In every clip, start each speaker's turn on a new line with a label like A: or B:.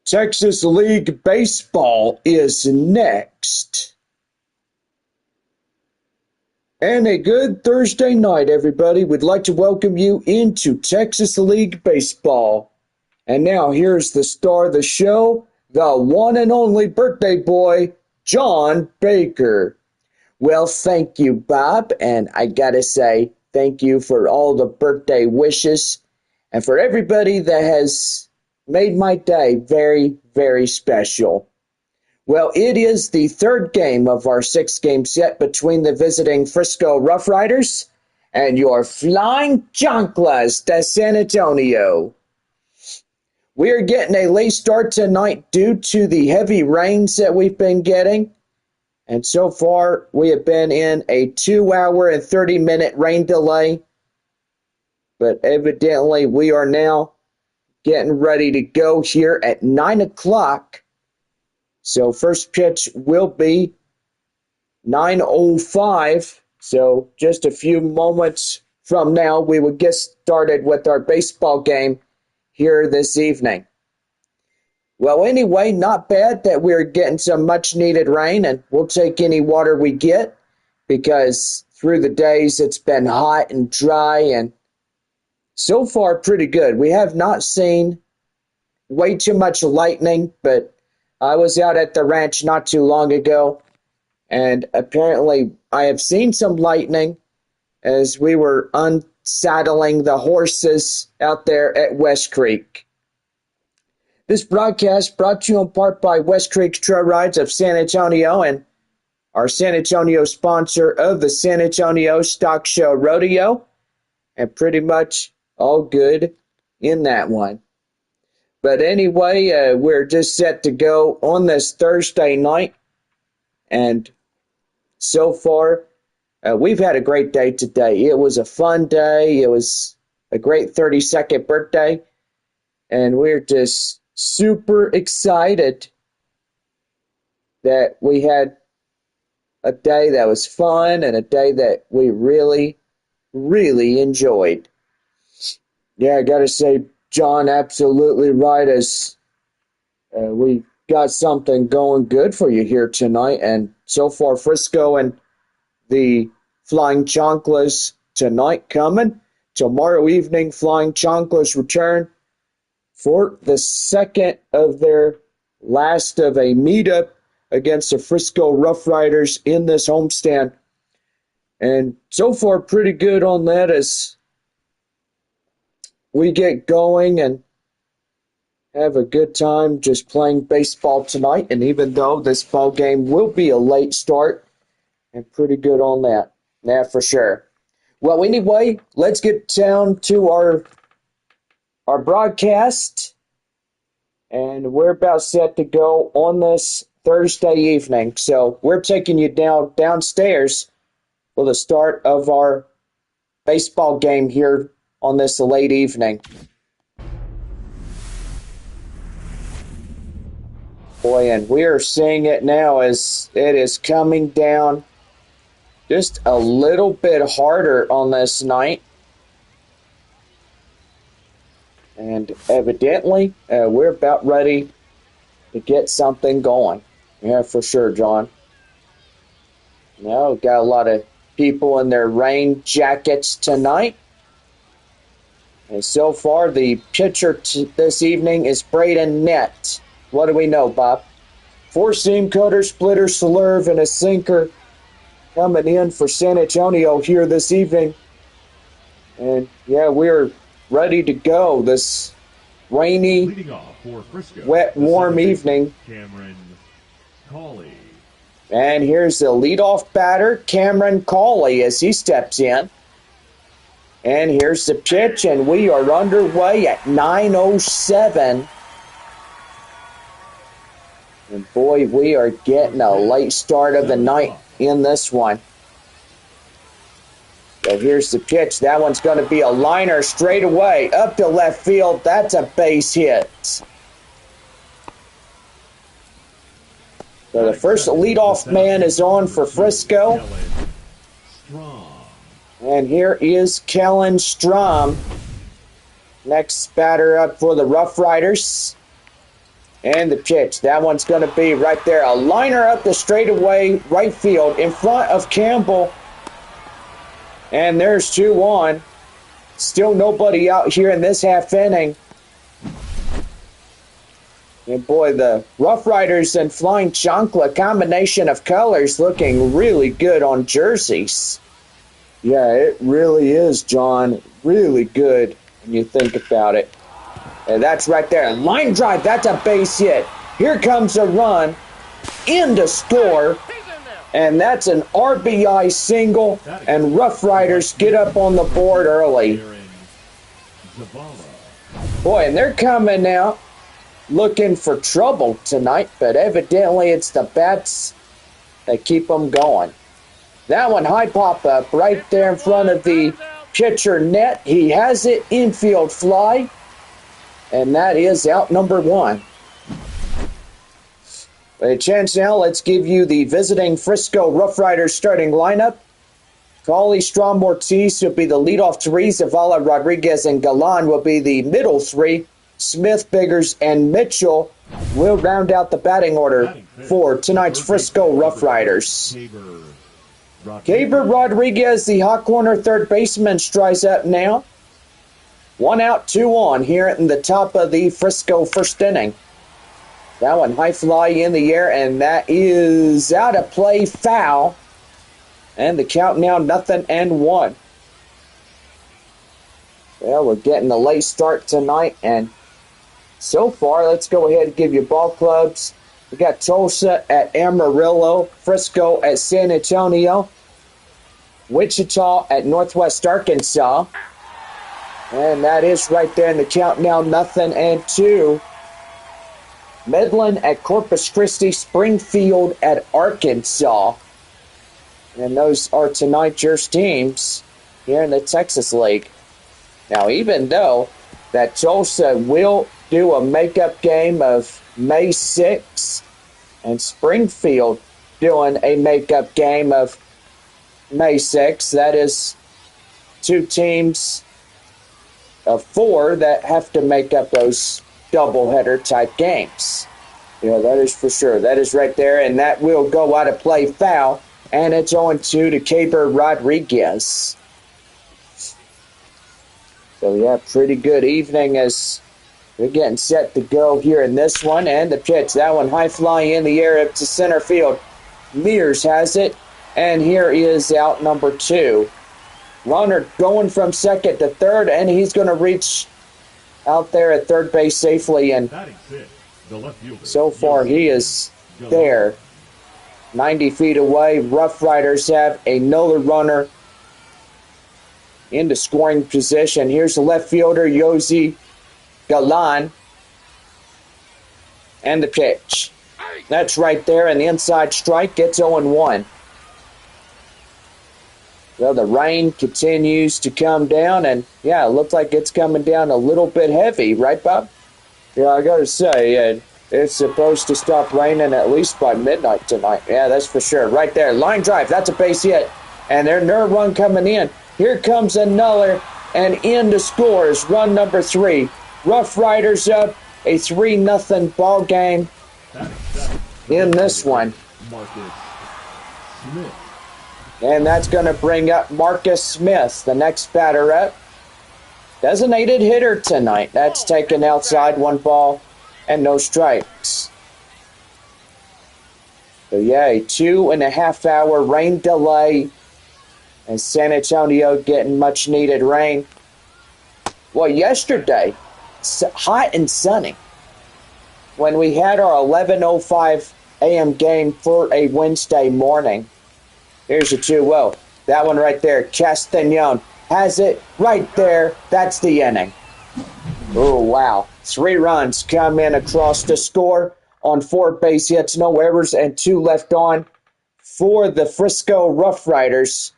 A: Texas League Baseball is next. And a good Thursday night, everybody. We'd like to welcome you into Texas League Baseball. And now here's the star of the show, the one and only birthday boy, John Baker. Well, thank you, Bob. And I gotta say, thank you for all the birthday wishes and for everybody that has made my day very, very special. Well, it is the third game of our 6-game set between the visiting Frisco RoughRiders and your Flying Chanclas de San Antonio. We are getting a late start tonight due to the heavy rains that we've been getting. And so far, we have been in a 2-hour and 30-minute rain delay. But evidently, we are now getting ready to go here at 9 o'clock. So first pitch will be 9:05. So just a few moments from now, we will get started with our baseball game here this evening. Well, anyway, not bad that we're getting some much needed rain, and we'll take any water we get because through the days it's been hot and dry and so far pretty good. We have not seen way too much lightning, but I was out at the ranch not too long ago, and apparently I have seen some lightning as we were unsaddling the horses out there at West Creek. This broadcast brought to you in part by West Creek Trail Rides of San Antonio and our San Antonio sponsor of the San Antonio Stock Show Rodeo, and pretty much all good in that one. But anyway, we're just set to go on this Thursday night. And so far, we've had a great day today. It was a fun day. It was a great 32nd birthday. And we're just super excited that we had a day that was fun and a day that we really, really enjoyed. Yeah, I got to say, John, absolutely right, as we got something going good for you here tonight. And so far, Frisco and the Flying Chanclas tonight coming. Tomorrow evening, Flying Chanclas return for the second of their last of a meetup against the Frisco RoughRiders in this homestand. And so far, pretty good on that as we get going and have a good time just playing baseball tonight. And even though this ball game will be a late start, and pretty good on that. That for sure. Well, anyway, let's get down to our broadcast. And we're about set to go on this Thursday evening. So we're taking you downstairs for the start of our baseball game here on this late evening. Boy, and we are seeing it now as it is coming down just a little bit harder on this night. And evidently, we're about ready to get something going. Yeah, for sure, John. Now, we've got a lot of people in their rain jackets tonight. And so far, the pitcher this evening is Braden Nett. What do we know, Bob? 4-seam cutter, splitter, slurve, and a sinker coming in for San Antonio here this evening. And, yeah, we're ready to go this rainy, wet, warm evening.
B: Cameron Cawley.
A: And here's the leadoff batter, Cameron Cawley, as he steps in. And here's the pitch, and we are underway at 9:07. And boy, we are getting a late start of the night in this one. So here's the pitch. That one's going to be a liner straight away up to left field. That's a base hit. So the first leadoff man is on for Frisco. And here is Kellen Strom. Next batter up for the RoughRiders. And the pitch. That one's going to be right there. A liner up the straightaway right field in front of Campbell. And there's 2-1. Still nobody out here in this half inning. And boy, the RoughRiders and Flying Chancla combination of colors looking really good on jerseys. Yeah, it really is, John. Really good when you think about it. And that's right there. Line drive. That's a base hit. Here comes a run in to score. And that's an RBI single. And RoughRiders get up on the board early. Boy, and they're coming out looking for trouble tonight, but evidently it's the bats that keep them going. That one high pop up right there in front of the pitcher net. He has it, infield fly, and that is out number 1. A chance now, let's give you the visiting Frisco RoughRiders starting lineup. Cauley, Strom, Ortiz will be the leadoff 3. Zavala, Rodriguez, and Galan will be the middle 3. Smith, Biggers, and Mitchell will round out the batting order for tonight's Frisco RoughRiders. Gaber Rodriguez, the hot corner third baseman, strides up now. 1 out, 2 on here in the top of the Frisco first inning. That one high fly in the air, and that is out of play, foul. And the count now 0-1. Well, we're getting a late start tonight, and so far, let's go ahead and give you ball clubs. We got Tulsa at Amarillo, Frisco at San Antonio, Wichita at Northwest Arkansas. And that is right there in the count now 0-2. Midland at Corpus Christi, Springfield at Arkansas. And those are tonight's your teams here in the Texas League. Now, even though that Tulsa will do a makeup game of May 6th, and Springfield doing a makeup game of May 6th. That is 2 teams of 4 that have to make up those doubleheader type games. Yeah, that is for sure. That is right there, and that will go out of play, foul, and it's 0-2 to Gaber Rodriguez. So, yeah, pretty good evening as we're getting set to go here in this one. And the pitch, that one high fly in the air up to center field. Mears has it, and here is out number 2. Runner going from second to third, and he's going to reach out there at third base safely. And so far he is there. 90 feet away. RoughRiders have another runner into scoring position. Here's the left fielder, Yosi Galan, and the pitch. That's right there, and the inside strike gets 0-1. Well, the rain continues to come down, and yeah, it looks like it's coming down a little bit heavy, right, Bob? Yeah, I gotta say, it's supposed to stop raining at least by midnight tonight. Yeah, that's for sure. Right there, line drive, that's a base hit, and their nerve run coming in. Here comes another, and in to score is run number 3. RoughRiders up a 3-0 ball game in this one. And that's going to bring up Marcus Smith, the next batter up. Designated hitter tonight. That's taken outside, 1 ball and no strikes. So yeah, a 2.5-hour rain delay. And San Antonio getting much needed rain. Well, yesterday, hot and sunny, when we had our 11:05 a.m. game for a Wednesday morning. Here's a 2-0. That one right there, Castañon has it right there. That's the inning. Oh, wow. 3 runs come in across the score on 4 base hits, no errors, and 2 left on for the Frisco RoughRiders.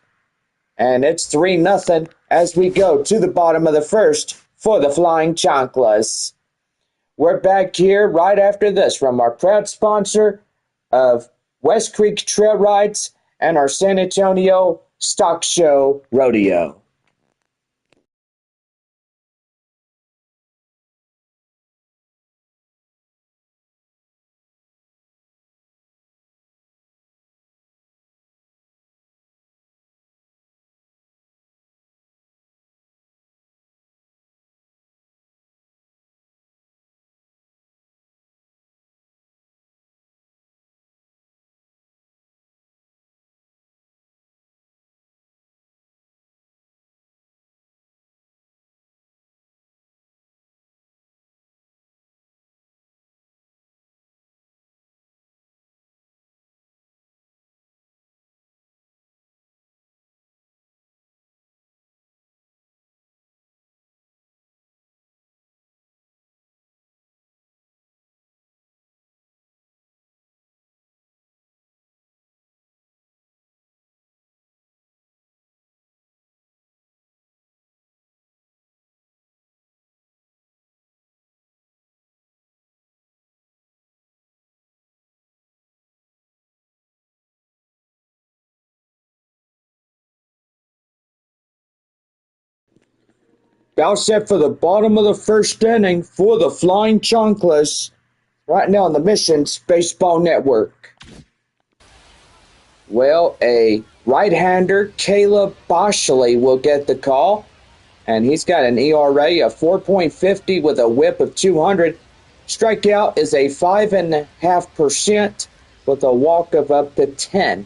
A: And it's 3-0 as we go to the bottom of the first for the Flying Chanclas. We're back here right after this from our proud sponsor of West Creek Trail Rides and our San Antonio Stock Show Rodeo. About set for the bottom of the first inning for the Flying Chanclas. Right now on the Missions Baseball Network. Well, a right-hander, Caleb Boschley, will get the call. And he's got an ERA of 4.50 with a whip of 200. Strikeout is a 5.5% with a walk of up to 10.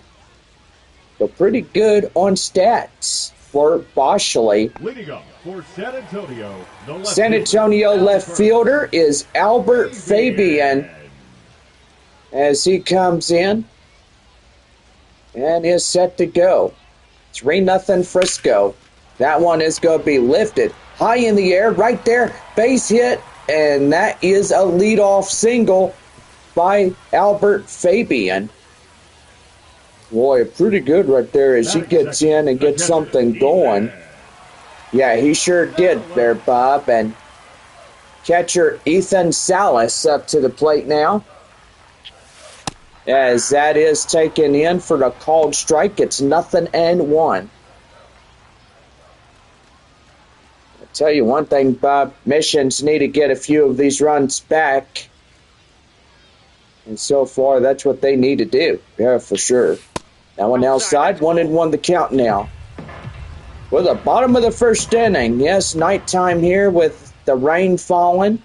A: So pretty good on stats for Boschley.
B: Leading up for San Antonio, the left
A: San Antonio left fielder is Albert Fabian as he comes in and is set to go. 3-0 Frisco. That one is going to be lifted high in the air, right there, base hit, and that is a leadoff single by Albert Fabian. Boy, pretty good right there as he gets in and gets something going. Yeah, he sure did there, Bob. And catcher Ethan Salas up to the plate now. As that is taken in for the called strike, it's 0-1. Tell you one thing, Bob, Missions need to get a few of these runs back. And so far, that's what they need to do. Yeah, for sure. That one outside, 1-1 the count now. Well, the bottom of the first inning. Yes, nighttime here with the rain falling.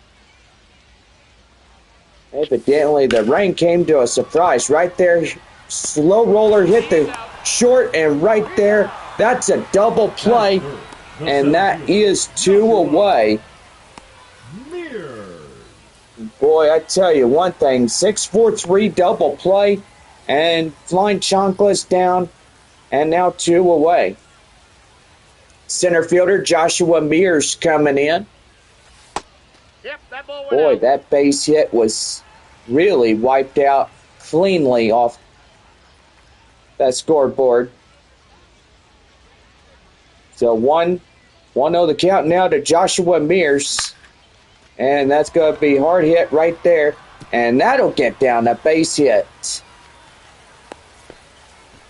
A: Evidently, the rain came to a surprise. Right there, slow roller hit the short, and right there, that's a double play. And that is 2 away. Boy, I tell you one thing, 6-4-3 double play, and Flying Chanclas down, and now 2 away. Center fielder Joshua Mears coming in.
C: Yep, that ball went
A: Boy,
C: out.
A: that base hit was really wiped out cleanly off that scoreboard. So 1-0 the count now to Joshua Mears. And that's going to be hard hit right there. And that'll get down a base hit.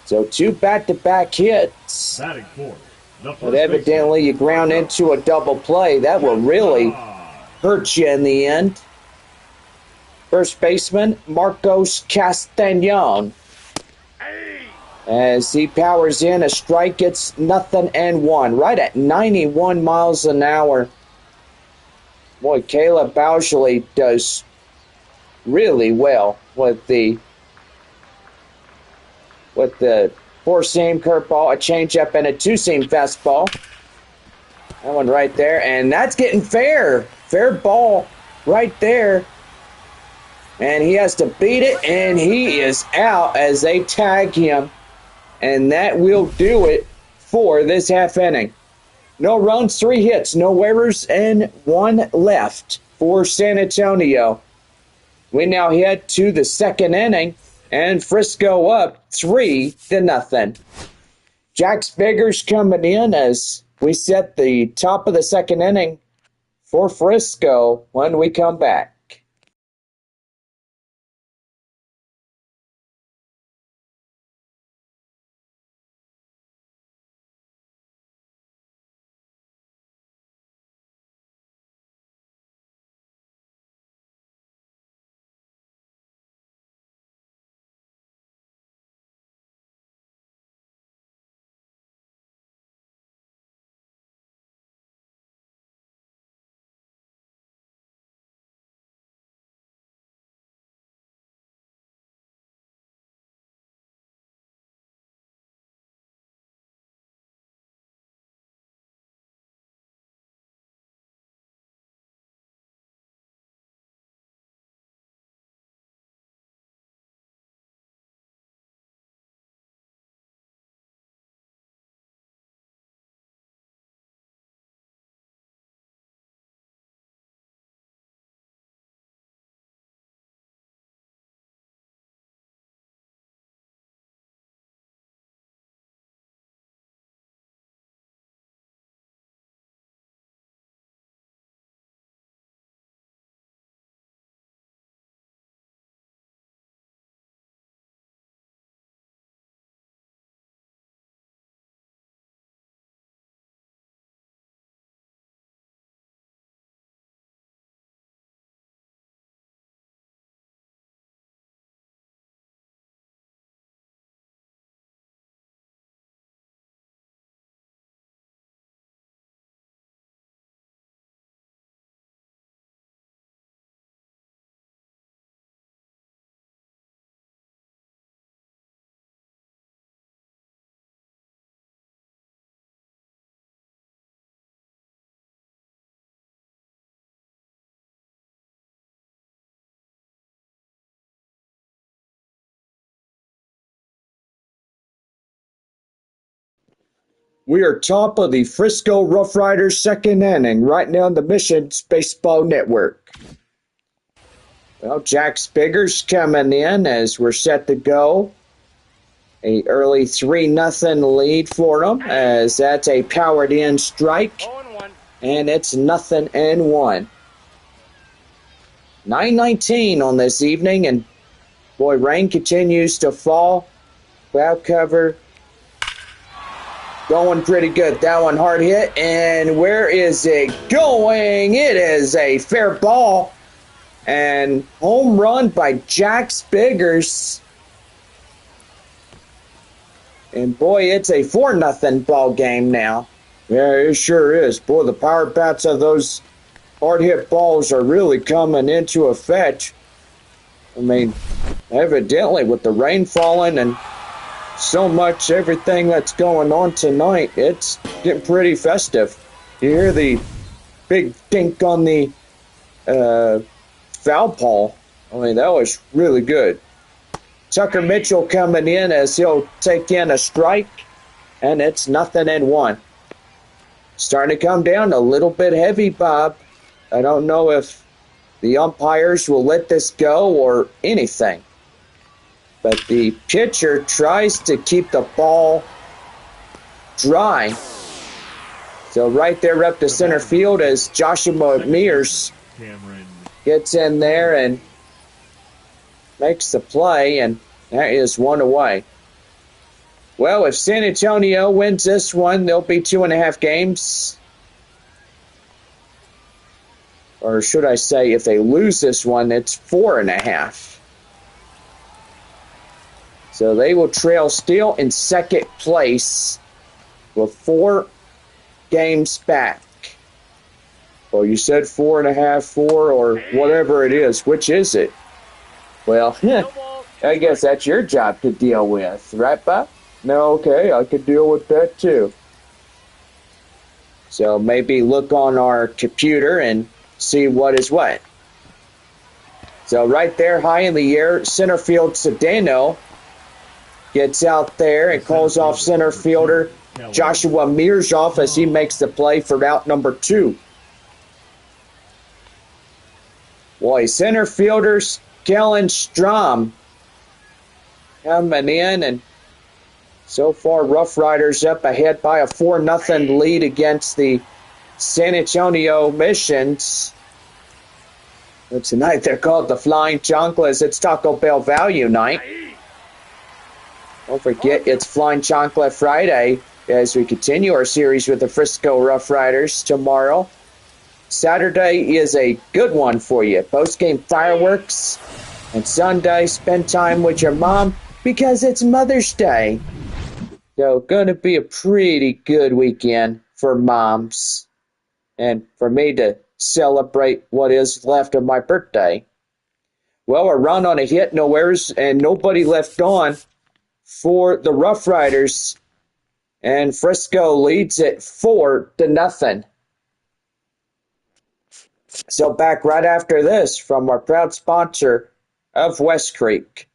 A: So 2 back-to-back hits.
B: Batting fourth,
A: But evidently you ground into a double play. That will really hurt you in the end. First baseman Marcos Castañon. As he powers in a strike, it's 0-1. Right at 91 miles an hour. Boy, Caleb Boschley does really well with the four-seam curveball, a changeup, and a two-seam fastball. That one right there, and that's getting fair. Fair ball right there. And he has to beat it, and he is out as they tag him. And that will do it for this half inning. No runs, 3 hits, no errors, and 1 left for San Antonio. We now head to the second inning, and Frisco up 3-0. Jack Biggers coming in as we set the top of the second inning for Frisco when we come back. We are top of the Frisco RoughRiders second inning right now on the Missions Baseball Network. Well, Jack Spigger's coming in as we're set to go. A early 3-0 lead for them as that's a powered in strike. And it's 0-1. 9:19 on this evening, and boy, rain continues to fall. Cloud cover going pretty good. That one hard hit, and where is it going? It is a fair ball, and home run by Jack Spiggers. And boy, it's a 4-0 ball game now. Yeah, it sure is. Boy, the power bats of those hard hit balls are really coming into effect. I mean, evidently with the rain falling and so much everything that's going on tonight, it's getting pretty festive. You hear the big dink on the foul pole. I mean, that was really good. Tucker Mitchell coming in as he'll take in a strike, and it's 0-1. Starting to come down a little bit heavy, Bob. I don't know if the umpires will let this go or anything. But the pitcher tries to keep the ball dry. So right there up to center field as Joshua Mears gets in there and makes the play, and that is 1 away. Well, if San Antonio wins this one, there'll be 2.5 games. Or should I say, if they lose this one, it's 4.5. So they will trail still in second place with 4 games back. Well, you said 4.5, 4, or whatever it is. Which is it? Well, I guess that's your job to deal with, right, Bob? No, okay, I could deal with that too. So maybe look on our computer and see what is what. So right there, high in the air, center field Sedano gets out there and calls off center fielder Joshua Mears off as he makes the play for out number 2. Boy, center fielders Kellen Strom coming in, and so far RoughRiders up ahead by a 4-0 lead against the San Antonio Missions. But tonight they're called the Flying Chanclas. It's Taco Bell Value Night. Don't forget, it's Flying Chancla Friday as we continue our series with the Frisco RoughRiders tomorrow. Saturday is a good one for you. Post-game fireworks. And Sunday, spend time with your mom because it's Mother's Day. So, going to be a pretty good weekend for moms. And for me to celebrate what is left of my birthday. Well, a run on a hit, no errors, and nobody left on for the RoughRiders, and Frisco leads it 4-0. So back right after this from our proud sponsor of West Creek.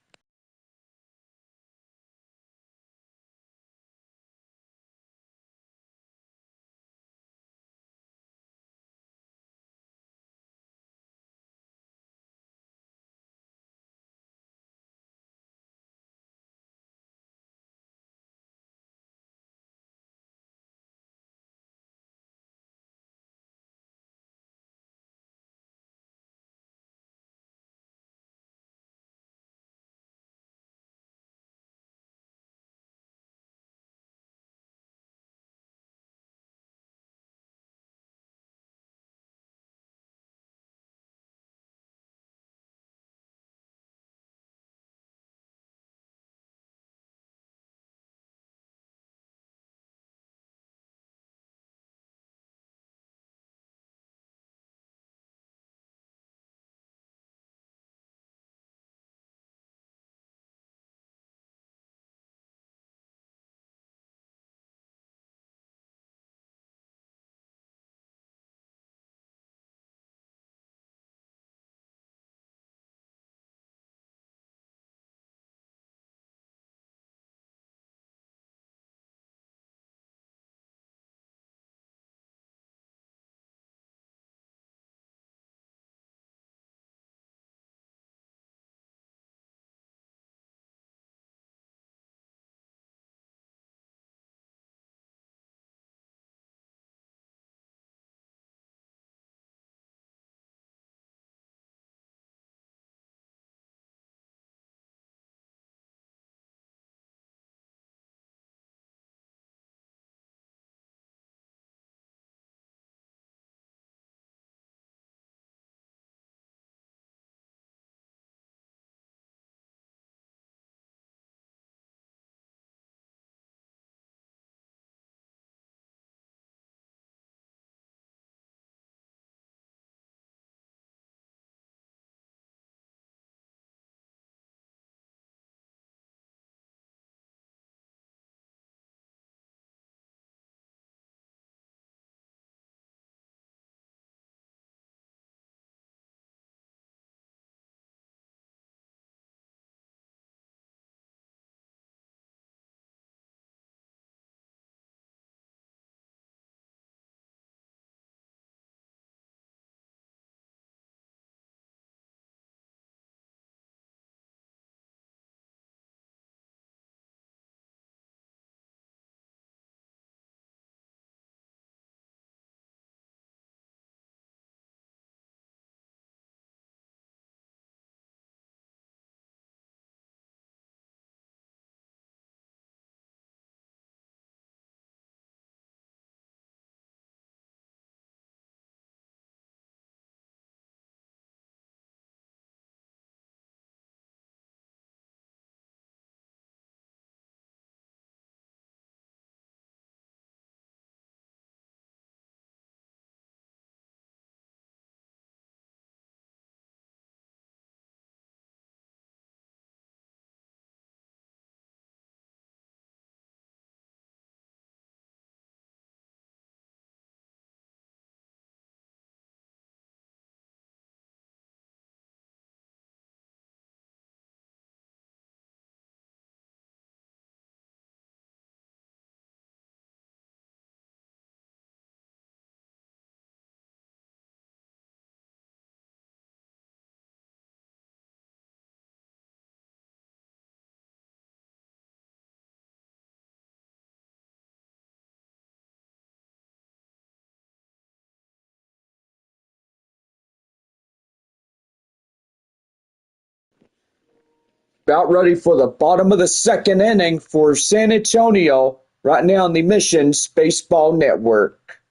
A: About ready for the bottom of the second inning for San Antonio right now on the Missions Baseball Network.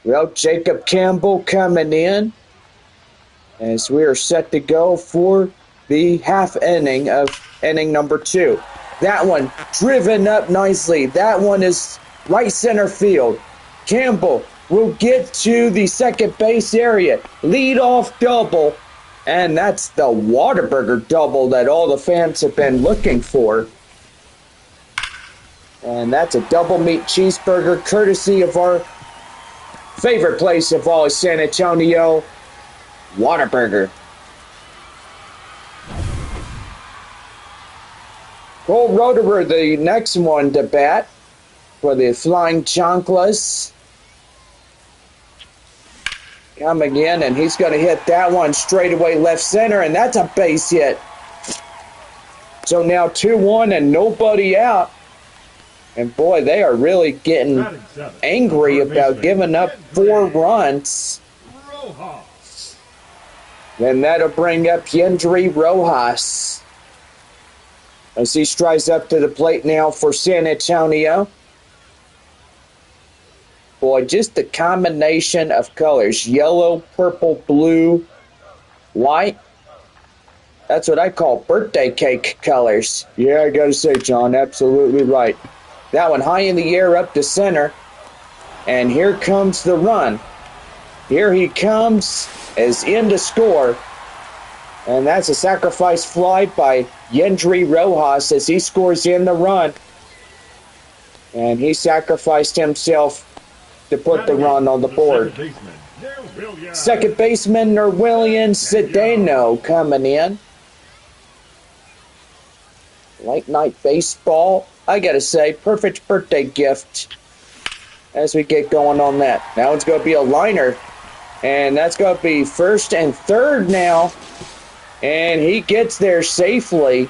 A: Well, Jacob Campbell coming in as we are set to go for the half inning of inning number 2. That one driven up nicely. That one is right center field. Campbell will get to the second base area. Leadoff double. And that's the Whataburger double that all the fans have been looking for. And that's a double meat cheeseburger courtesy of our favorite place of all, San Antonio, Whataburger. Cole Roederer, the next one to bat for the Flying Chanclas. Coming in, and he's going to hit that one straight away left center, and that's a base hit. So now 2-1 and nobody out. And boy, they are really getting angry about giving up 4 runs. Then that'll bring up Yendry Rojas as he strides up to the plate now for San Antonio. Boy, just the combination of colors, yellow, purple, blue, white. That's what I call birthday cake colors. Yeah, I gotta say, John, absolutely right. That one high in the air up to center. And here comes the run. Here he comes as in to score. And that's a sacrifice fly by Yendry Rojas as he scores in the run. And he sacrificed himself to put the run on the board. Second baseman Nerwillian Cedeno coming in. Late night baseball. I gotta say, perfect birthday gift as we get going on that. Now it's going to be a liner. And that's going to be first and third now. And he gets there safely.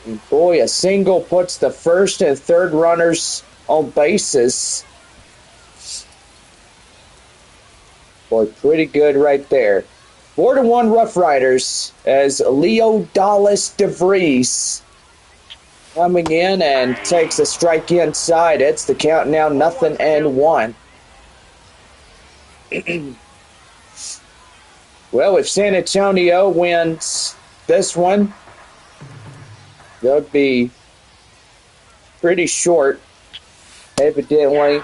A: And boy, a single puts the first and third runners on bases. Boy, pretty good right there. 4-1 RoughRiders as Leo Dallas DeVries coming in and takes a strike inside. It's the count now 0-1. Well, if San Antonio wins this one, they'll be pretty short, evidently.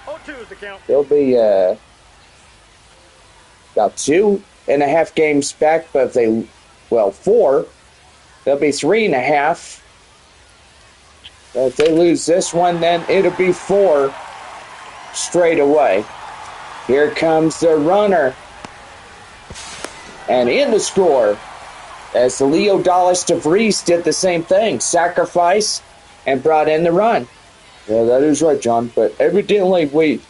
C: 0-2 is the count.
A: They'll be about 2.5 games back, but if they, 4, they'll be 3.5. But if they lose this one, then it'll be 4 straight away. Here comes the runner. And in to score. As the Leo Dallas DeVries did the same thing. Sacrifice and brought in the run. Yeah, that is right, John. But evidently we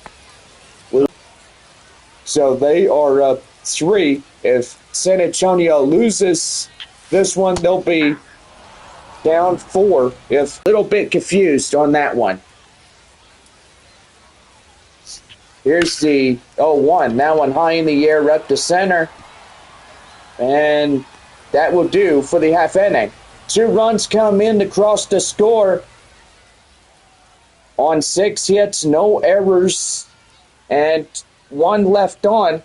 A: so they are up 3. If San Antonio loses this one, they'll be down 4. If a little bit confused on that one. Here's the 0-1. That one high in the air up to center. And that will do for the half inning. 2 runs come in to cross the score. On 6 hits, no errors, and 1 left on.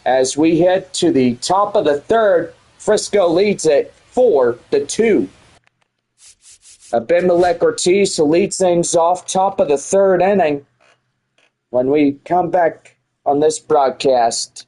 A: As we head to the top of the third, Frisco leads it 4-2. Abimelech Ortiz leads things off top of the third inning. When we come back on this broadcast,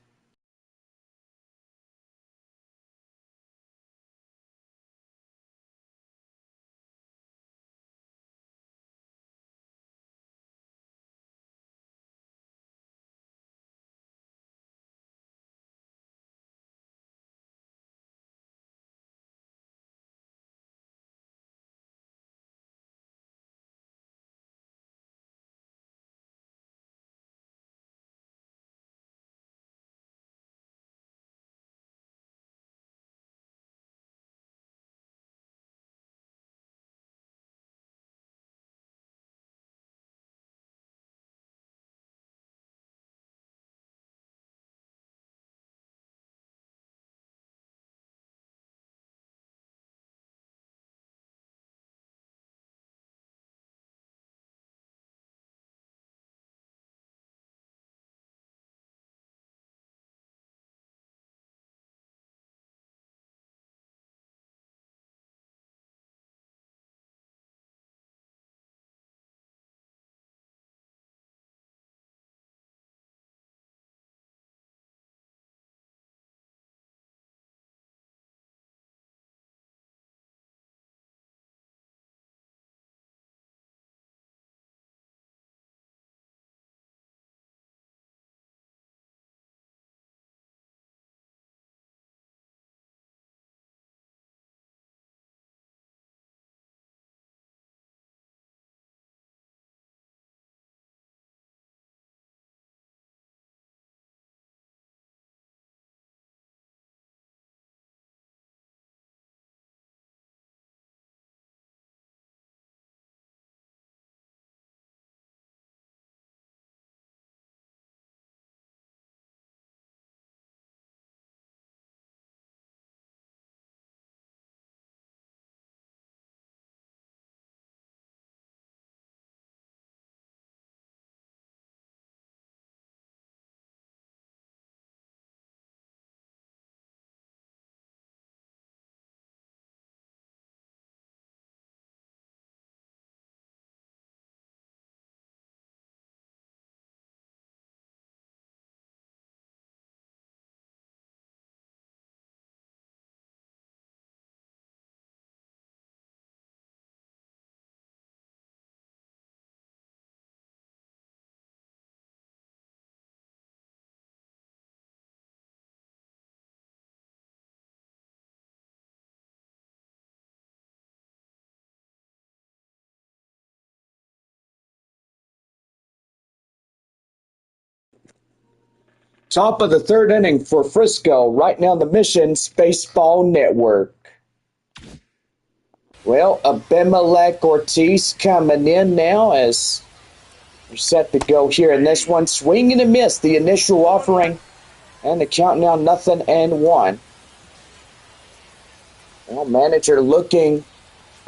A: Top of the third inning for Frisco, right now the Mission's Baseball Network. Well, Abimelech Ortiz coming in now as we're set to go here in this one. Swing and a miss, the initial offering, and the count now 0-1. Well, manager looking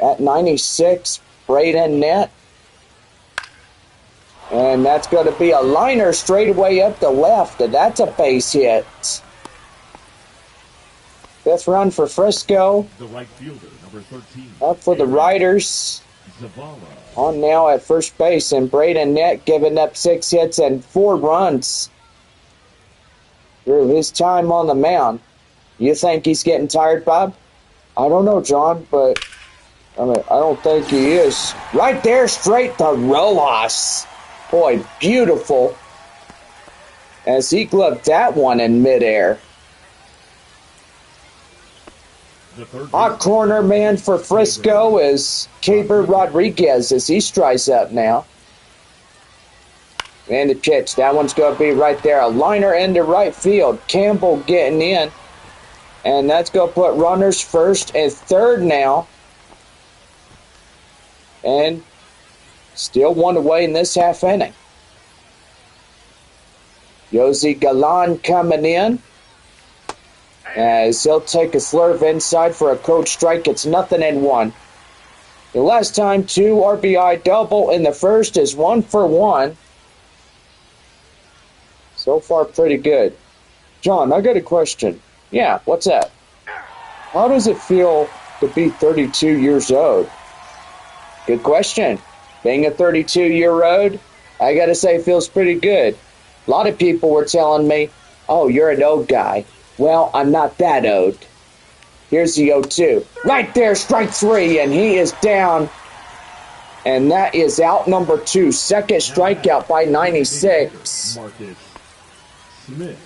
A: at 96, Braden net. And that's going to be a liner straight away up the left, and that's a base hit. Fifth run for Frisco.
B: The right fielder, number 13.
A: Up for the Riders.
B: Zavala.
A: On now at first base, and Braden net giving up 6 hits and 4 runs through his time on the mound. You think he's getting tired, Bob? I don't know, John, but I don't think he is. Right there, straight to Rojas. Boy, beautiful. As he gloved that one in midair. Hot corner man for Frisco is Caber Rodriguez as he strides up now. And the pitch. That one's going to be right there. A liner into right field. Campbell getting in. And that's going to put runners first and third now. And still 1 away in this half inning. Yosi Galan coming in. As he'll take a slurve inside for a coach strike. It's 0-1. The last time 2 RBI double in the first is 1 for 1. So far pretty good. John, I got a question. Yeah, what's that? How does it feel to be 32 years old? Good question. Being a 32-year-old, I gotta say, feels pretty good. A lot of people were telling me, oh, you're an old guy. Well, I'm not that old. Here's the 0-2. Right there, strike 3, and he is down. And that is out number 2. Second strikeout by 96.
B: Marcus Smith.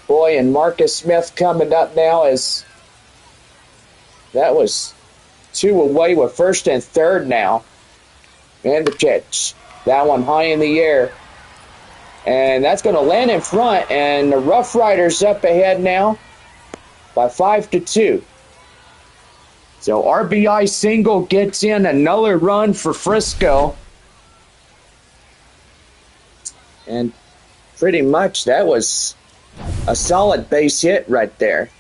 A: Boy, and Marcus Smith coming up now as that was 2 away with first and third now. And the pitch. That one high in the air. And that's going to land in front. And the RoughRiders up ahead now by 5-2. So RBI single gets in another run for Frisco. And pretty much that was a solid base hit right there.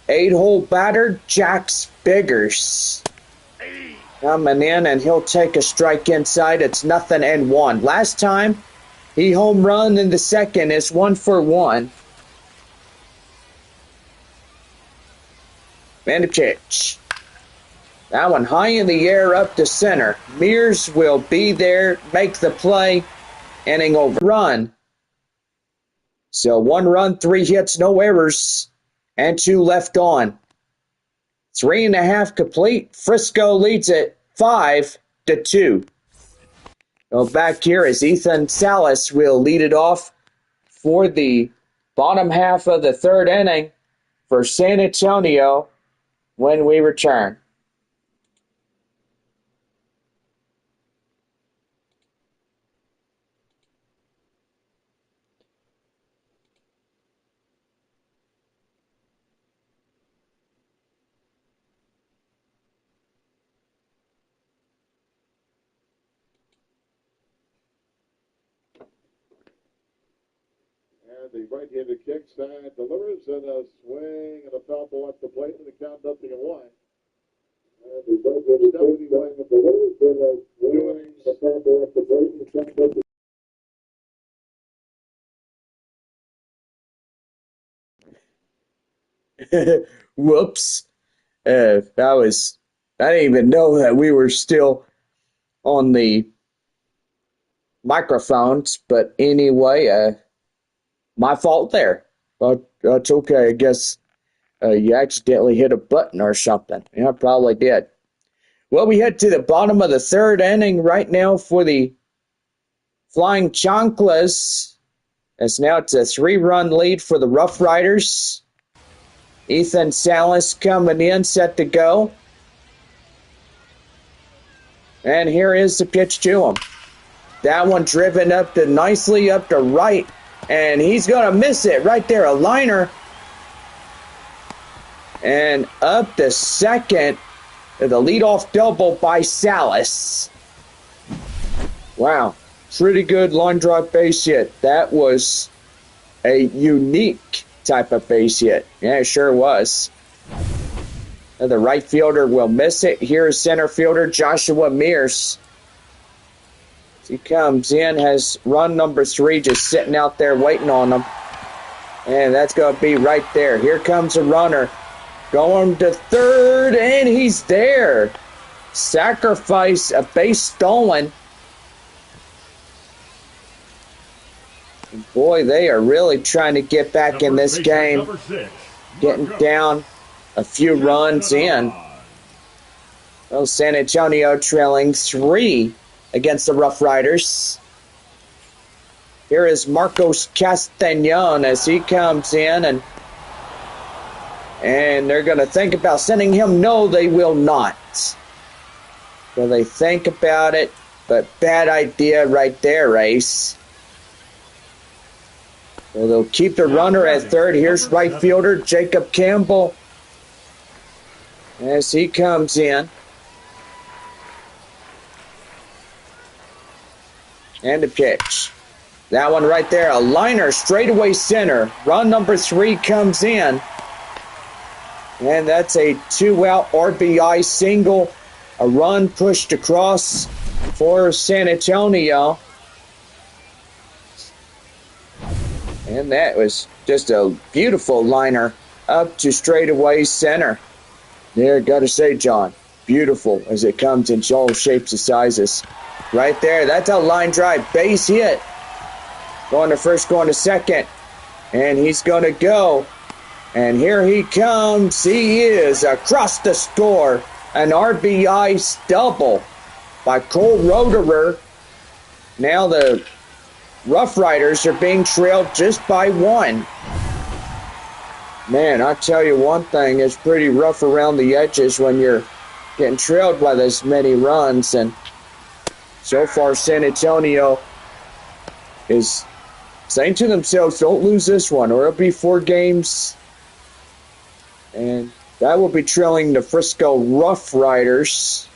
A: 8-hole batter, Jack Biggers coming in, and he'll take a strike inside. It's 0-1. Last time he home run in the second. It's 1 for 1. And a pitch. That one high in the air up to center. Mears will be there, make the play, inning over. Run. So 1 run, 3 hits, no errors, and 2 left on. 3.5 complete. Frisco leads it 5-2. Well, back here is Ethan Salas will lead it off for the bottom half of the third inning for San Antonio when we return.
C: And the right-handed kick side delivers, and a swing and a foul ball at the plate, and the count 0-1. And the right-handed Stephanie White delivers, and a swing and a foul ball at the plate, and the count
A: 0-1. Whoops. I didn't even know that we were still on the microphones, but anyway, my fault there. But it's okay. I guess you accidentally hit a button or something. Yeah, I probably did. Well, we head to the bottom of the third inning right now for the Flying Chanclas. As now it's a 3-run lead for the RoughRiders. Ethan Salas coming in, set to go. And here is the pitch to him. That one driven nicely up to right. And he's going to miss it right there. A liner. And up to second. The leadoff double by Salas. Wow. Pretty good line drive base hit. That was a unique type of base hit. Yeah, it sure was. And the right fielder will miss it. Here's center fielder Joshua Mears. He comes in, has run number 3 just sitting out there waiting on him. And that's going to be right there. Here comes a runner. Going to third, and he's there. Sacrifice, a base stolen. Boy, they are really trying to get back in this game. Getting down a few runs in. Well, San Antonio trailing 3 against the RoughRiders. Here is Marcos Castañon as he comes in, and they're going to think about sending him. No, they will not. So they think about it, but bad idea right there, Ace. So they'll keep the runner at third. Here's right fielder Jacob Campbell as he comes in. And the pitch. That one right there, a liner straightaway center. Run number 3 comes in. And that's a 2-out RBI single. A run pushed across for San Antonio. And that was just a beautiful liner up to straightaway center. There, gotta say, John, beautiful as it comes in all shapes and sizes. Right there, that's a line drive base hit. Going to first, going to second. And he's going to go. And here he comes. He is across the score. An RBI double by Cole Roederer. Now the RoughRiders are being trailed just by 1. Man, I tell you one thing, it's pretty rough around the edges when you're getting trailed by this many runs. And so far, San Antonio is saying to themselves, don't lose this one, or it'll be 4 games. And that will be trailing the Frisco RoughRiders.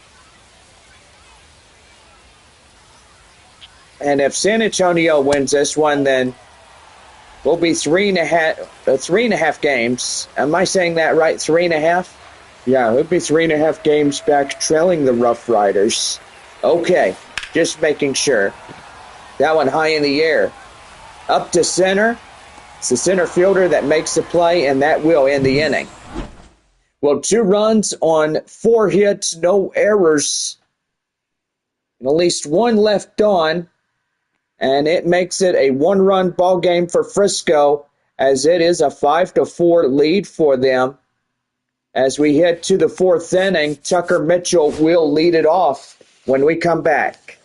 A: And if San Antonio wins this one, then we'll be 3.5 games. Am I saying that right? 3.5? Yeah, it'll be 3.5 games back trailing the RoughRiders. Okay, just making sure. That one high in the air. Up to center. It's the center fielder that makes the play, and that will end the inning. Well, 2 runs on 4 hits, no errors. And at least 1 left on. And it makes it a 1-run ball game for Frisco, as it is a 5-4 lead for them. As we head to the 4th inning, Tucker Mitchell will lead it off when we come back.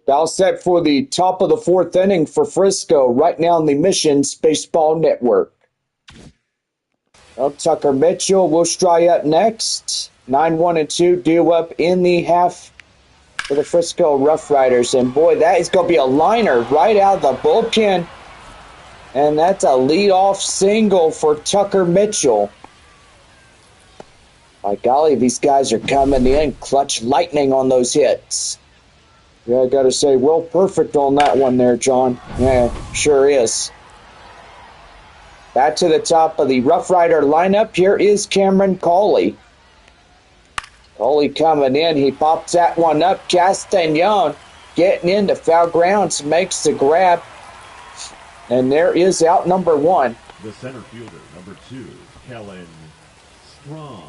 A: All set for the top of the fourth inning for Frisco right now on the Missions Baseball Network. Well, Tucker Mitchell will strike up next. 9-1-2 due up in the half for the Frisco RoughRiders. And boy, that is going to be a liner right out of the bullpen. And that's a leadoff single for Tucker Mitchell. By golly, these guys are coming in clutch lightning on those hits. Yeah, I got to say, well, perfect on that one there, John. Yeah, sure is. Back to the top of the Rough Rider lineup. Here is Cameron Cauley. Cauley coming in. He pops that one up. Castagnon getting into foul grounds, makes the grab. And there is out number one.
B: The center fielder, number 2, Kellen Strom.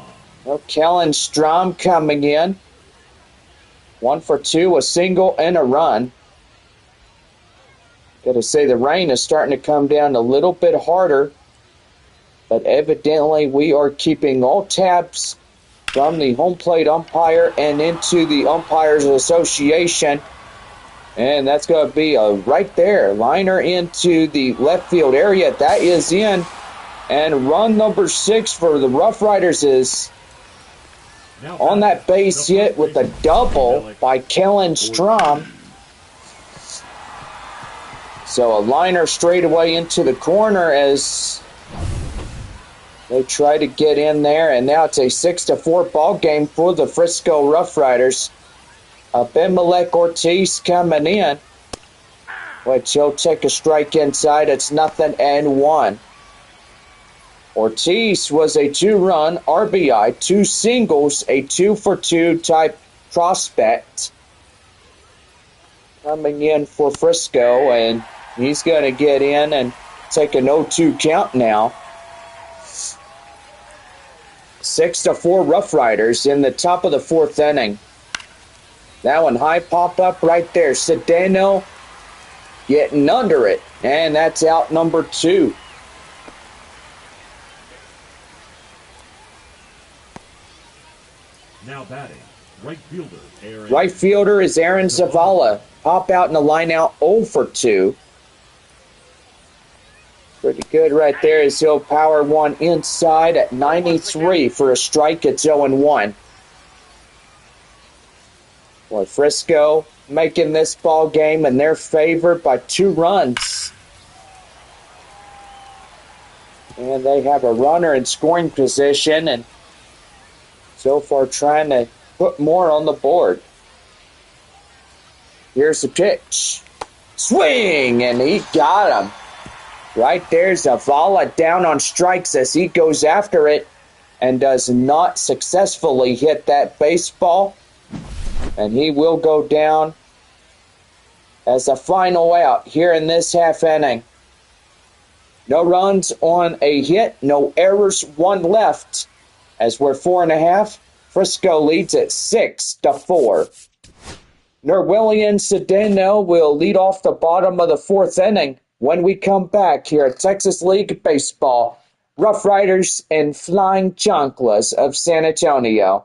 A: Well, Kellen Strom coming in. 1 for 2, a single and a run. Got to say, the rain is starting to come down a little bit harder. But evidently, we are keeping all tabs from the home plate umpire and into the Umpires Association. And that's going to be a right there, liner into the left field area. That is in. And run number 6 for the Rough Riders is on that base hit with a double by Kellen Strom. So a liner straight away into the corner as they try to get in there. And now it's a 6-4 ball game for the Frisco Rough Riders. Abimelech Ortiz coming in, which he'll take a strike inside. It's 0-1. Ortiz was a 2-run RBI, 2 singles, a 2-for-2 type prospect. Coming in for Frisco, and he's going to get in and take an 0-2 count now. 6-4 Rough Riders in the top of the fourth inning. That one high pop up right there. Cedeno getting under it, and that's out number 2.
B: Now batting, right fielder Aaron.
A: Right fielder is Aaron Zavala. Pop out in the line out 0 for 2. Pretty good right there as he'll power one inside at 93 for a strike. It's 0-1. Boy, Frisco making this ball game in their favor by 2 runs. And they have a runner in scoring position and so far trying to put more on the board. Here's the pitch. Swing! And he got him. Right there, Zavala down on strikes as he goes after it and does not successfully hit that baseball. And he will go down as a final out here in this half inning. No runs on a hit, no errors, 1 left. As we're 4.5, Frisco leads at 6-4. Nerwillian Cedeno will lead off the bottom of the fourth inning when we come back here at Texas League Baseball. Rough Riders and Flying Chanclas of San Antonio.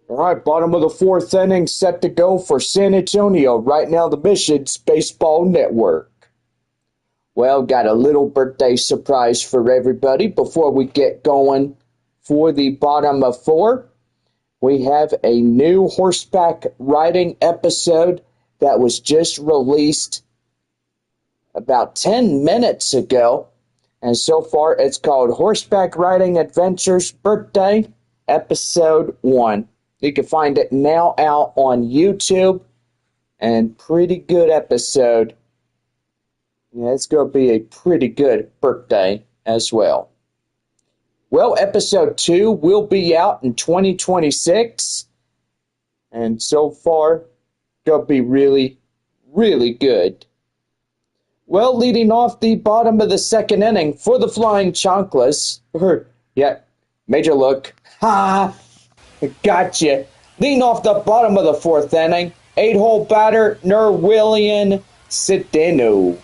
A: All right, bottom of the fourth inning, set to go for San Antonio. Right now, the Missions Baseball Network. Well, got a little birthday surprise for everybody before we get going for the bottom of four. We have a new horseback riding episode that was just released about 10 minutes ago. And so far, it's called Horseback Riding Adventures Birthday, Episode 1. You can find it now out on YouTube, and pretty good episode. Yeah, it's going to be a pretty good birthday as well. Well, Episode 2 will be out in 2026, and so far, going to be really, really good. Well, leading off the bottom of the second inning for the Flying Chanclas. Yeah, Major Look. Ha! Gotcha. Leading off the bottom of the fourth inning, 8-hole batter, Nerwillian Cedeno.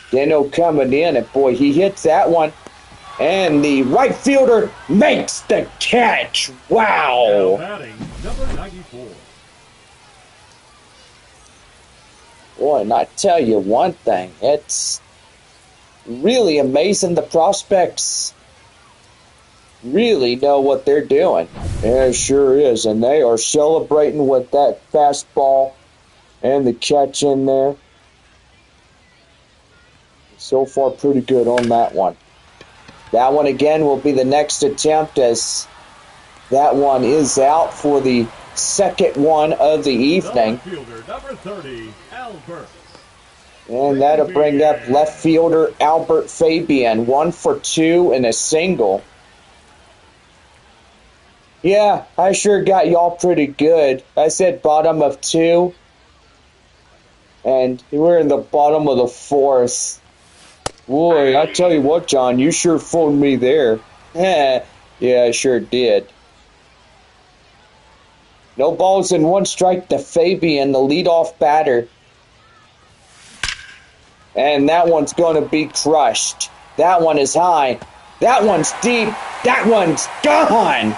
A: Cedeno coming in, and boy, he hits that one. And the right fielder makes the catch. Wow.
B: Now batting, number 94.
A: Boy, and I tell you one thing, it's really amazing the prospects really know what they're doing. Yeah, it sure is. And they are celebrating with that fastball and the catch in there. So far, pretty good on that one. That one again will be the next attempt, as that one is out for the second one of the evening.
B: The left fielder, number 30, Albert.
A: And that'll bring up left fielder Albert Fabian. 1 for 2 and a single. Yeah, I sure got y'all pretty good. I said bottom of 2. And we're in the bottom of the fourth. Boy, I tell you what, John, you sure fooled me there. Yeah, I sure did. No balls and 1 strike to Fabian, the leadoff batter. And that one's going to be crushed. That one is high. That one's deep. That one's gone.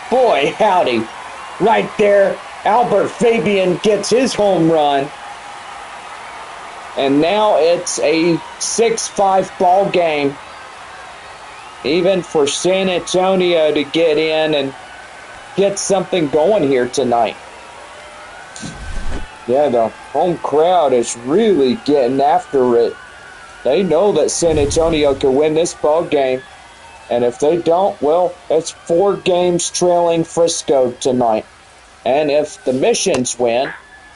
A: Boy, howdy. Right there, Albert Fabian gets his home run. And now it's a 6-5 ball game. Even for San Antonio to get in and get something going here tonight. Yeah, the home crowd is really getting after it. They know that San Antonio can win this ball game. And if they don't, well, it's 4 games trailing Frisco tonight. And if the Missions win,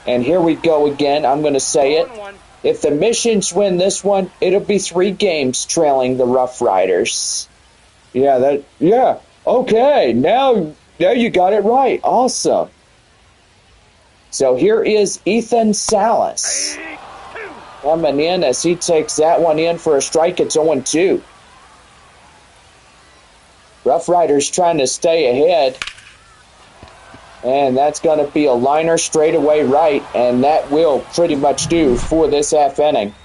A: and here we go again, I'm going to say it. If the Missions win this one, it'll be 3 games trailing the RoughRiders. Yeah, okay, now you got it right. Awesome. So here is Ethan Salas coming in as he takes that one in for a strike. It's 0-2. RoughRiders trying to stay ahead. And that's going to be a liner straight away right, and that will pretty much do for this half inning.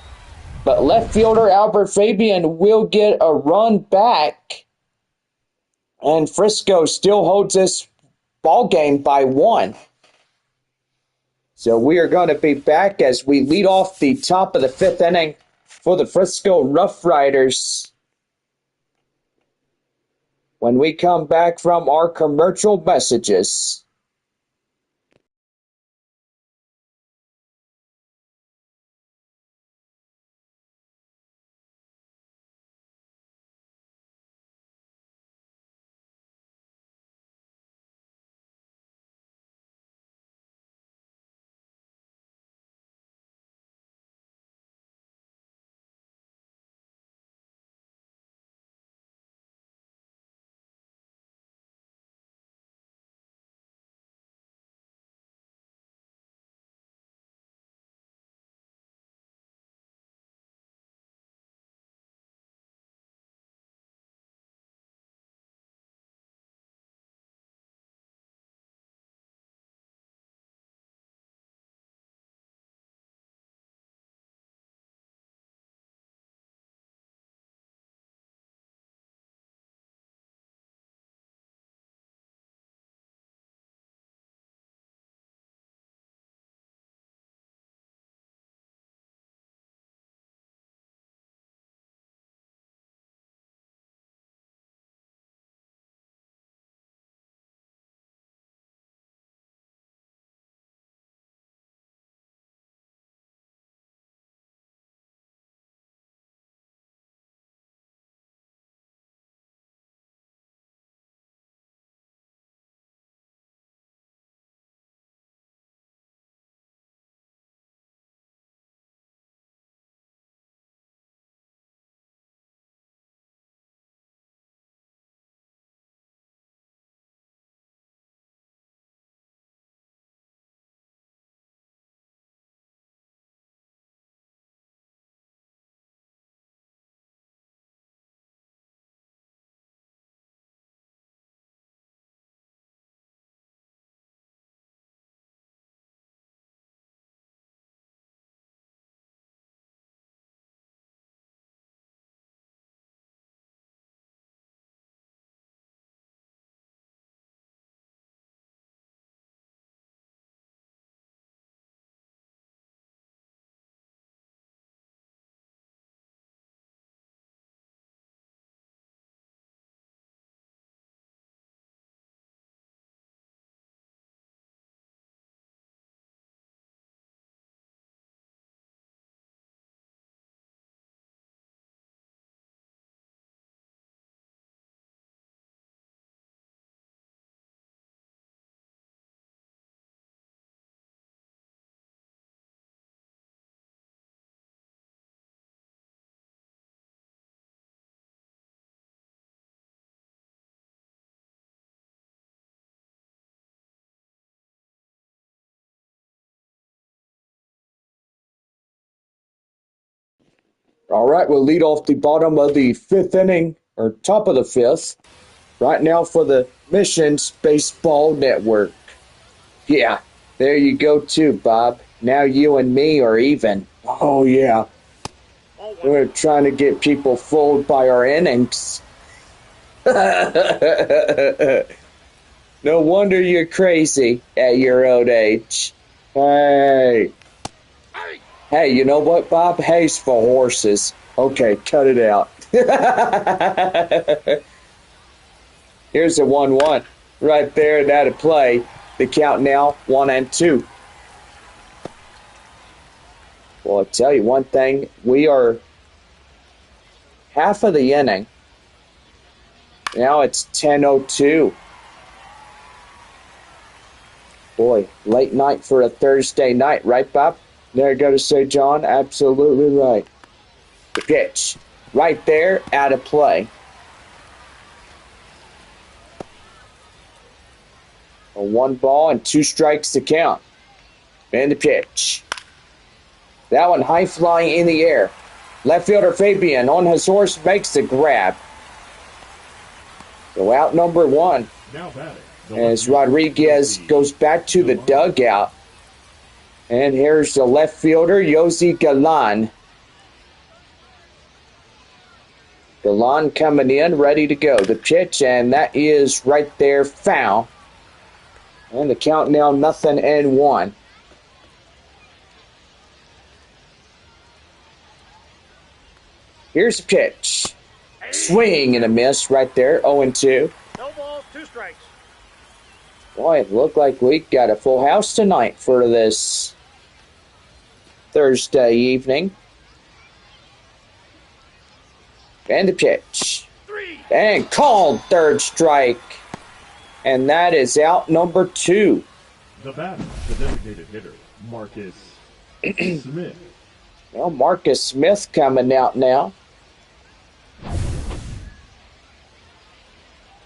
A: But left fielder Albert Fabian will get a run back, and Frisco still holds this ball game by 1. So we are going to be back as we lead off the top of the 5th inning for the Frisco RoughRiders when we come back from our commercial messages. All right, we'll lead off the bottom of the fifth inning, or top of the fifth, right now for the Missions Baseball Network. Yeah, there you go too, Bob. Now you and me are even. Oh, yeah. We're trying to get people fooled by our innings. No wonder you're crazy at your old age. Hey. Hey, you know what, Bob? Hay's for horses. Okay, cut it out. Here's a 1-1 right there and out of play. The count now 1-2. Well, I'll tell you one thing. We are half of the inning. Now it's 10:02. Boy, late night for a Thursday night, right, Bob? There I go to say, John. Absolutely right. The pitch. Right there, out of play. A 1 ball and 2 strikes to count. And the pitch. That one high flying in the air. Left fielder Fabian on his horse makes the grab. So out number 1.
B: Now batting.
A: As Rodriguez goes back to the dugout. And here's the left fielder, Yossi Galan. Galan coming in, ready to go. The pitch, and that is right there, foul. And the count now 0-1. Here's the pitch. Swing and a miss right there, 0-2.
D: No balls, 2 strikes.
A: Boy, it looked like we got a full house tonight for this Thursday evening. And the pitch. And called third strike. And that is out number 2.
B: The batter, the designated hitter, Marcus Smith.
A: Well, Marcus Smith coming out now.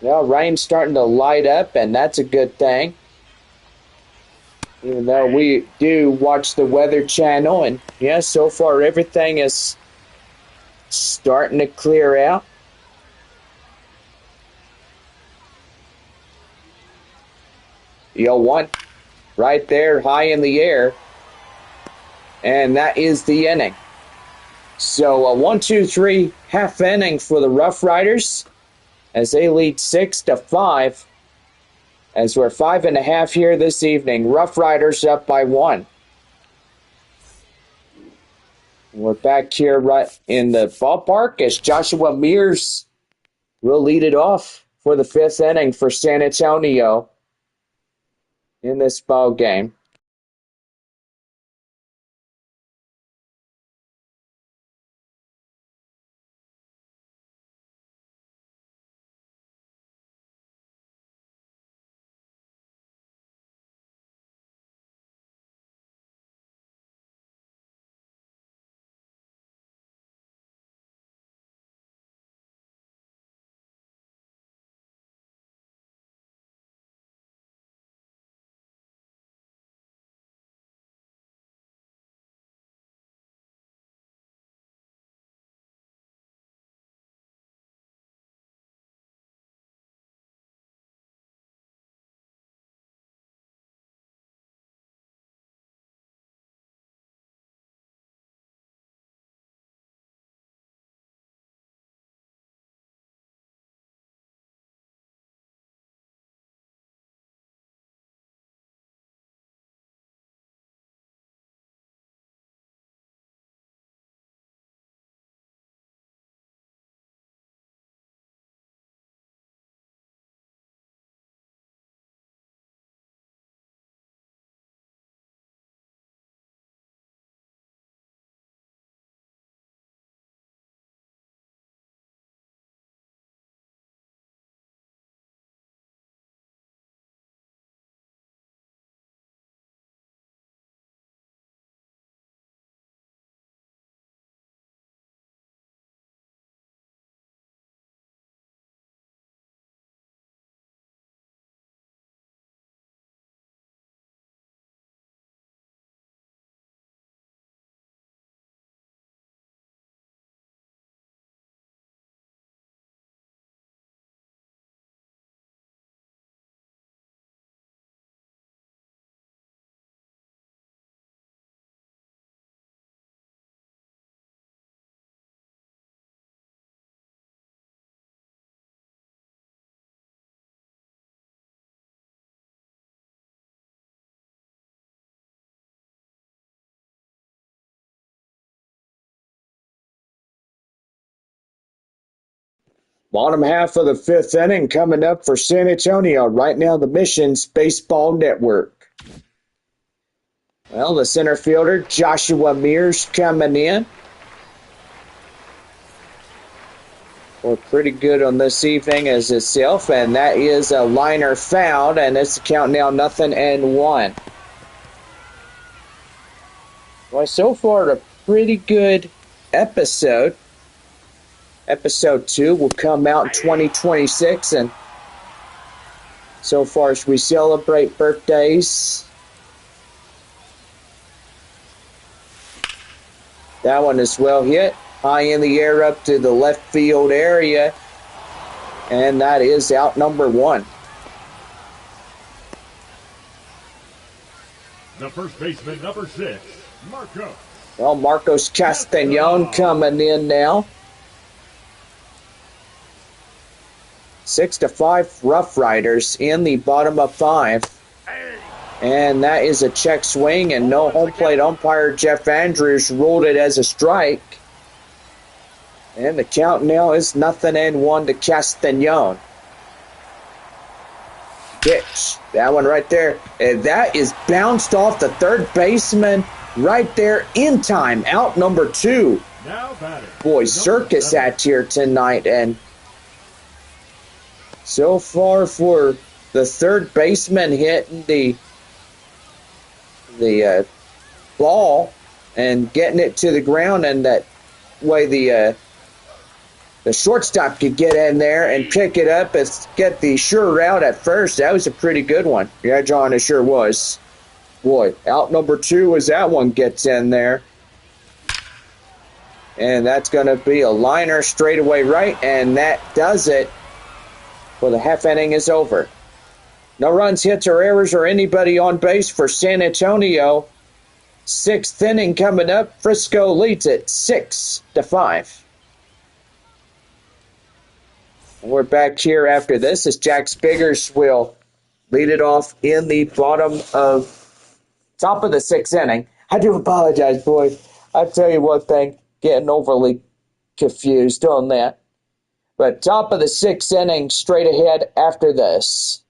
A: Well, rain's starting to light up, and that's a good thing. Even though we do watch the Weather Channel, and yeah, so far everything is starting to clear out. The 0-1 right there, high in the air. And that is the inning. So a 1-2-3 half inning for the RoughRiders as they lead 6-5. As we're 5.5 here this evening. RoughRiders up by 1. We're back here right in the ballpark as Joshua Mears will lead it off for the 5th inning for San Antonio in this ball game. Bottom half of the fifth inning coming up for San Antonio. Right now, the Missions Baseball Network. Well, the center fielder, Joshua Mears, coming in. We're pretty good on this evening as itself, and that is a liner fouled, and it's the count now 0-1. Well, so far, a pretty good episode. Episode 2 will come out in 2026, and so far as we celebrate birthdays, that one is well hit. High in the air up to the left field area, and that is out number 1.
B: The first baseman, number 6, Marco.
A: Well, Marcos Castañon coming in now. 6-5 RoughRiders in the bottom of 5. And that is a check swing, and no home plate umpire Jeff Andrews ruled it as a strike. And the count now is 0-1 to Castañon. Pitch. That one right there. And that is bounced off the third baseman right there in time. Out number 2.
B: Now batter.
A: Boy, circus act here tonight. And so far for the third baseman hitting the ball and getting it to the ground, and that way the shortstop could get in there and pick it up and get the sure route at first. That was a pretty good one. Yeah, John, it sure was. Boy, out number 2 as that one gets in there. And that's going to be a liner straight away right, and that does it. Well, the half inning is over. No runs, hits, or errors, or anybody on base for San Antonio. 6th inning coming up. Frisco leads it 6-5. And we're back here after this as Jack Spiggers will lead it off in the top of the 6th inning. I do apologize, boys. I tell you one thing, getting overly confused on that. But top of the 6th inning straight ahead after this.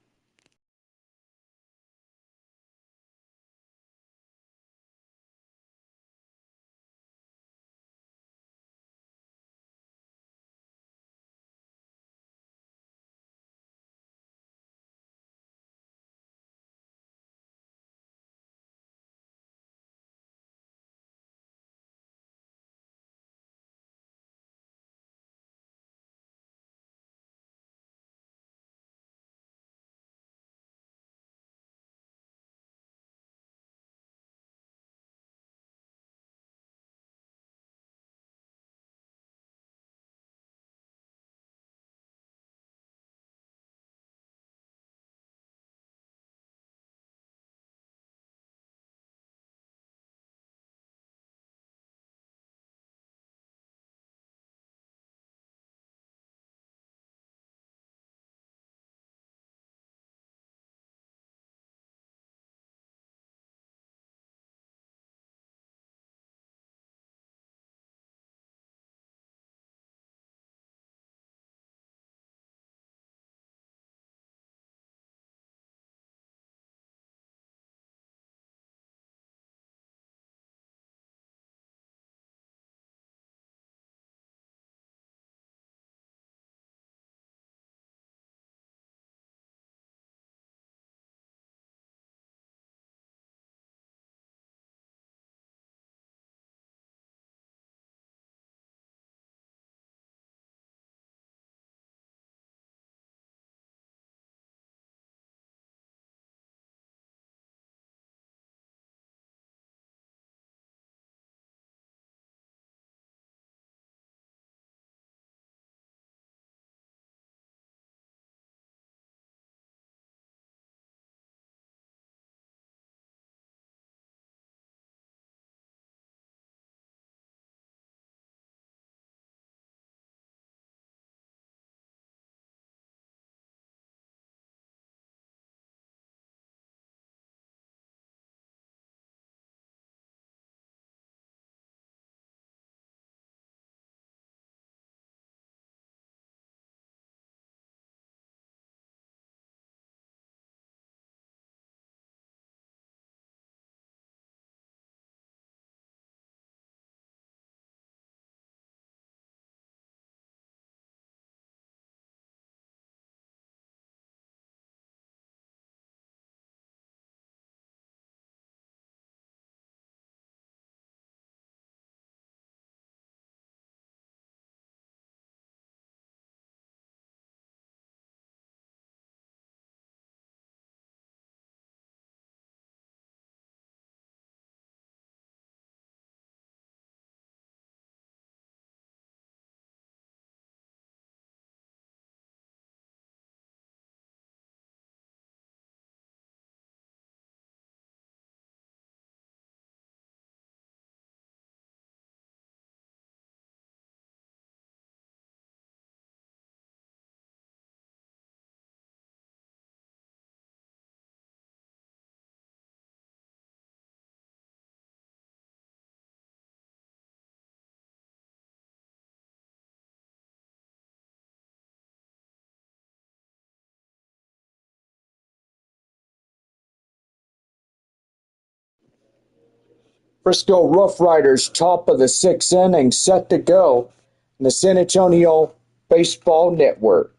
A: Frisco RoughRiders, top of the sixth inning, set to go in the San Antonio Baseball Network.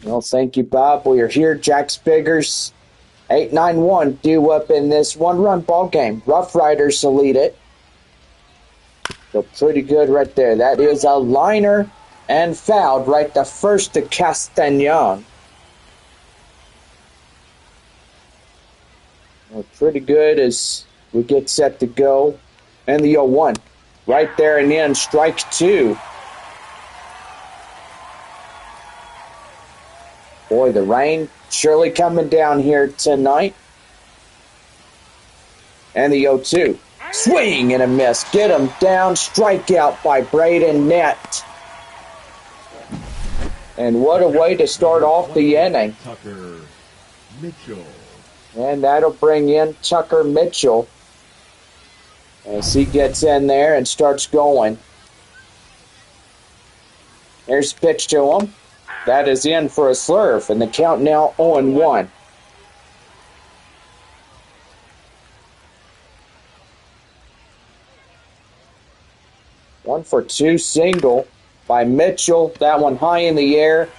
A: Well, thank you, Bob. We are here. Jack's Biggers, 8-9-1, due up in this one-run ball game. RoughRiders will lead it. So pretty good right there. That is a liner and fouled right the first to Castagnon. Well, pretty good as we get set to go. And the 0-1. Right there and in, strike two. Boy, the rain surely coming down here tonight. And the 0-2. Swing and a miss. Get him down. Strikeout by Braden Nett. And what a way to start off the inning.
B: Tucker Mitchell.
A: And that'll bring in Tucker Mitchell as he gets in there and starts going. Here's the pitch to him. That is in for a slurve, and the count now 0-1. One for two single by Mitchell. That one high in the air.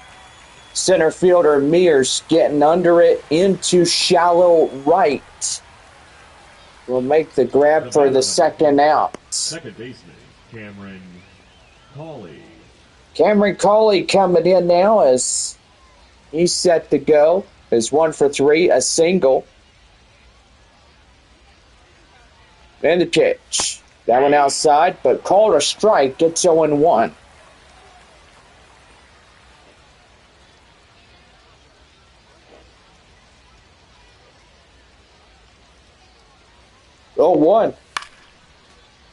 A: Center fielder Mears getting under it into shallow right. Will make the grab for the second out.
B: Second baseman, Cameron Cawley.
A: Cameron Cawley coming in now as he's set to go. Is 1 for 3, a single. And the pitch. That one outside, but called a strike. Gets 0-1. Oh, 1.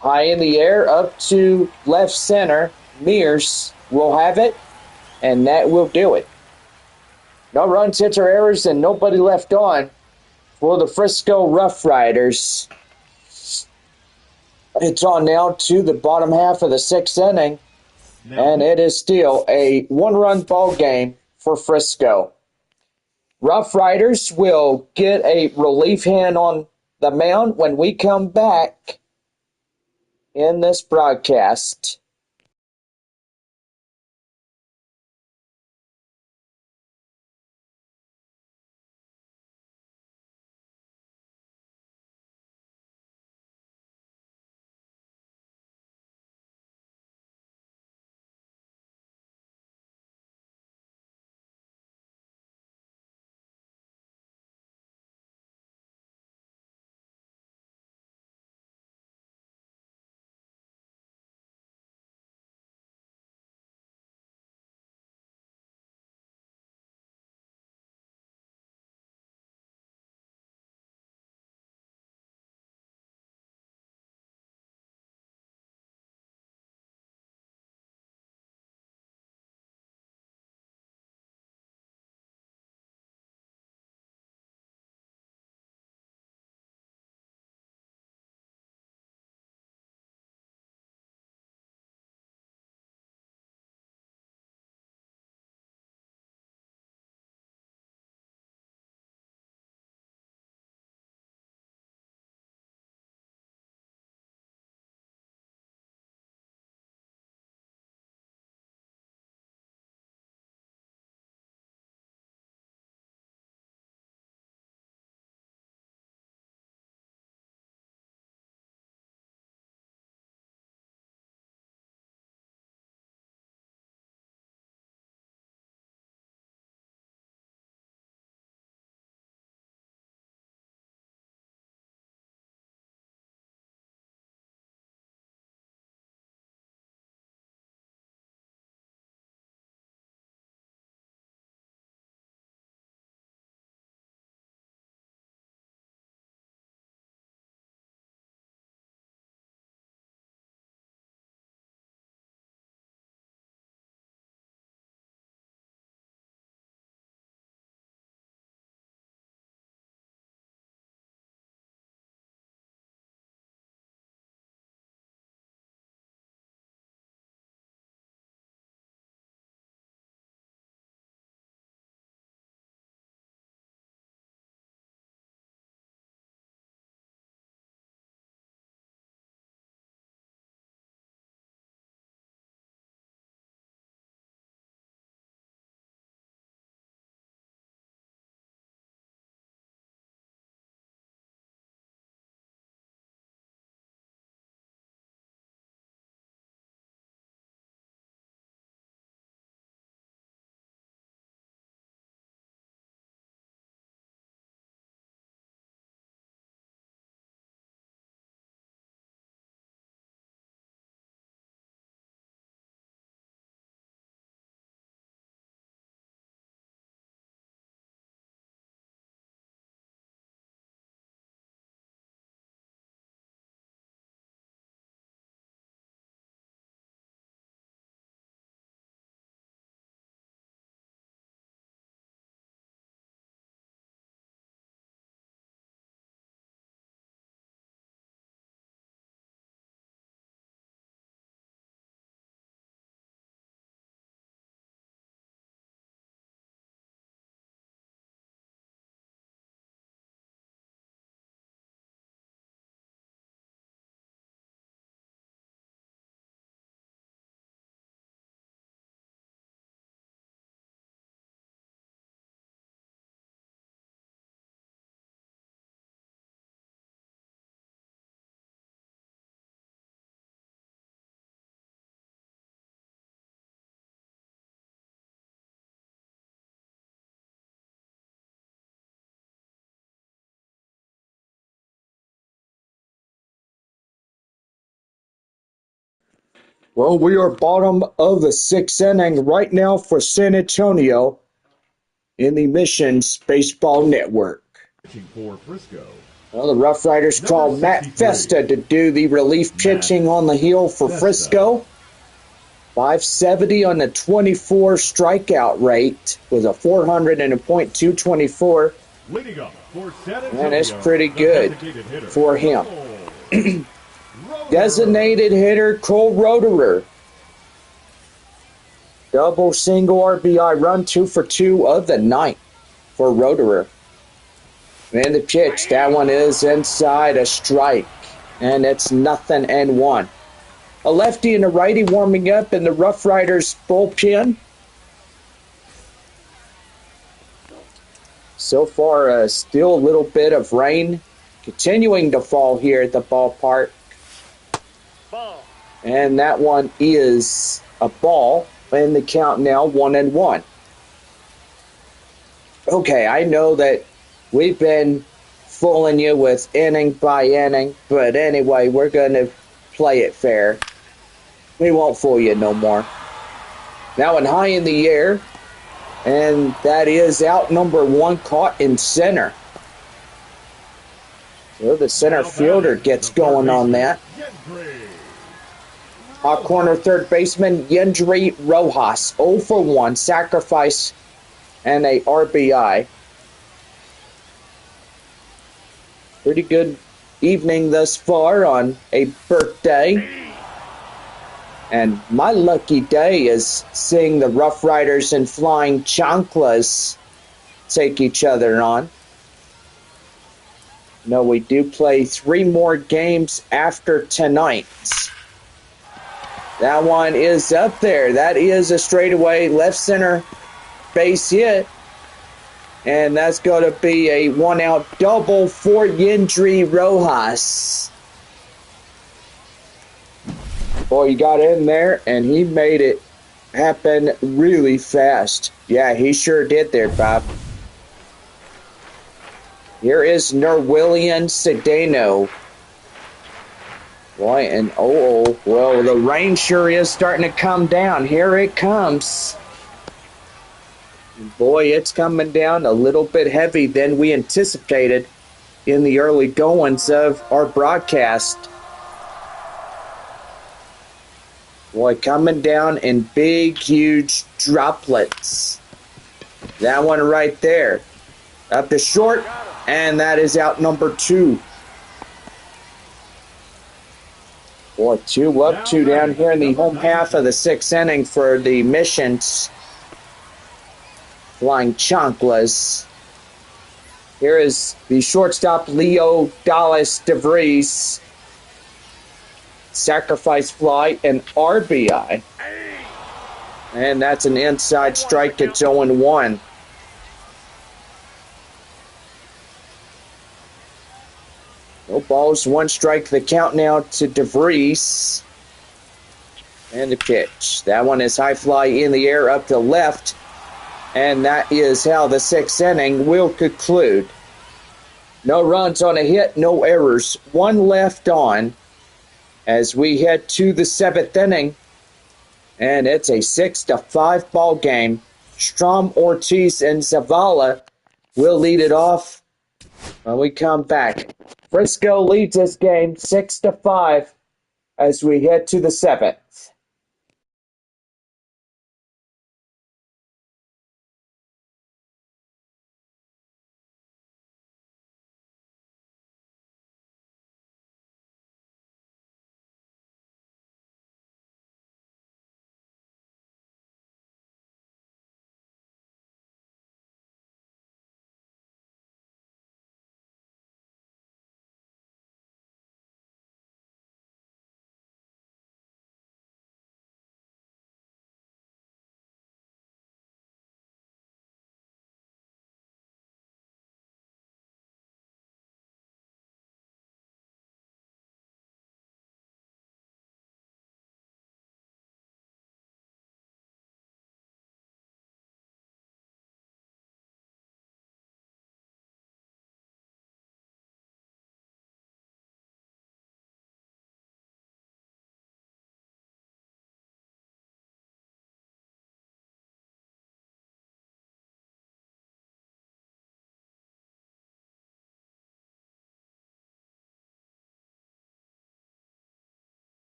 A: High in the air, up to left center. Mears will have it, and that will do it. No runs, hits, or errors, and nobody left on for the Frisco RoughRiders. It's on now to the bottom half of the sixth inning, and it is still a one-run ball game for Frisco. RoughRiders will get a relief hand on the mound when we come back in this broadcast. Well, we are bottom of the sixth inning right now for San Antonio in the Missions Baseball Network.
B: Pitching for Frisco.
A: Well, the Rough Riders called Matt
B: 63.
A: Festa to do the relief pitching on the hill for
B: Festa.
A: Frisco. 570 on the 24 strikeout rate with a 400 and a .224.
B: Leading up for San Antonio,
A: And it's pretty
B: the
A: good
B: designated hitter,
A: for him.
B: Roederer.
A: Designated hitter Cole Roederer. Double single RBI run, 2 for 2 of the ninth for Roederer. And the pitch, that one is inside, a strike. And it's 0-1. A lefty and a righty warming up in the Rough Riders bullpen. So far, still a little bit of rain continuing to fall here at the ballpark. And that one is a ball, and the count now 1-1. Okay, I know that we've been fooling you with inning by inning, but anyway, we're going to play it fair. We won't fool you no more. Now one high in the air, and that is out number 1, caught in center. So the center fielder gets going on that. Hot corner third baseman Yendry Rojas, 0 for 1, sacrifice and a RBI. Pretty good evening thus far on a birthday. And my lucky day is seeing the Rough Riders and Flying Chanclas take each other on. No, we do play 3 more games after tonight. That one is up there. That is a straightaway left center base hit. And that's going to be a 1-out double for Yendry Rojas. Boy, he got in there and he made it happen really fast. Yeah, he sure did there, Bob. Here is Nerwillian Cedeno. Boy, and well, the rain sure is starting to come down. Here it comes. Boy, it's coming down a little bit heavy than we anticipated in the early goings of our broadcast. Boy, coming down in big, huge droplets. That one right there. Up to short, and that is out number 2. Boy, 2 up, 2 down here in the home half of the 6th inning for the Missions Flying Chanclas. Here is the shortstop Leo Dallas DeVries. Sacrifice fly and RBI. And that's an inside strike. It's 0-1. No balls, 1 strike. The count now to DeVries. And the pitch. That one is high fly in the air up to left. And that is how the 6th inning will conclude. No runs on a hit, no errors. 1 left on as we head to the 7th inning. And it's a 6-5 ball game. Strom, Ortiz, and Zavala will lead it off when we come back. Frisco leads this game 6-5 as we head to the 7th.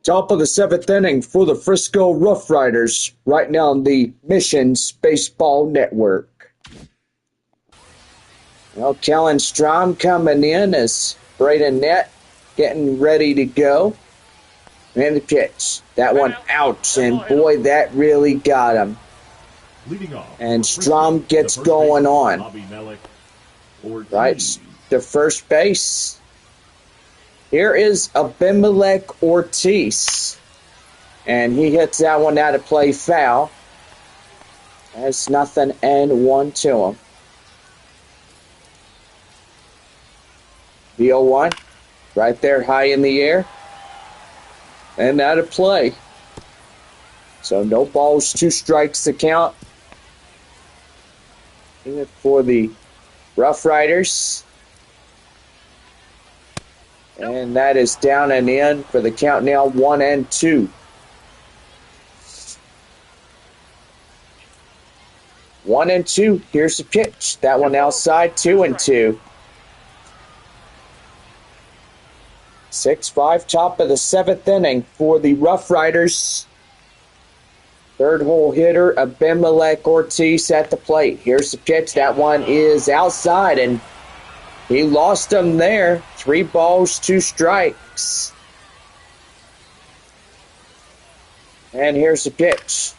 A: Top of the seventh inning for the Frisco RoughRiders right now on the Missions Baseball Network. Well, Kellen Strom coming in as Braden Nett getting ready to go. And the pitch. That one out, and boy, that really got him.
B: Leading off,
A: And
B: for
A: Strom
B: Frisco,
A: gets
B: the first
A: going
B: baseman,
A: on.
B: Bobby Mellick, Ortiz.
A: Right to first base. Here is Abimelech Ortiz. And he hits that one out of play foul. That's nothing and 1 to him. The 0-1 right there high in the air. And out of play. So no balls, 2 strikes to count. Even for the RoughRiders. And that is down and in for the count now, 1-2. 1-2. Here's the pitch. That one outside, 2-2. 6-5, top of the seventh inning for the RoughRiders. Third hole hitter, Abimelech Ortiz at the plate. Here's the pitch. That one is outside, and he lost him there. 3 balls, 2 strikes. And here's the pitch.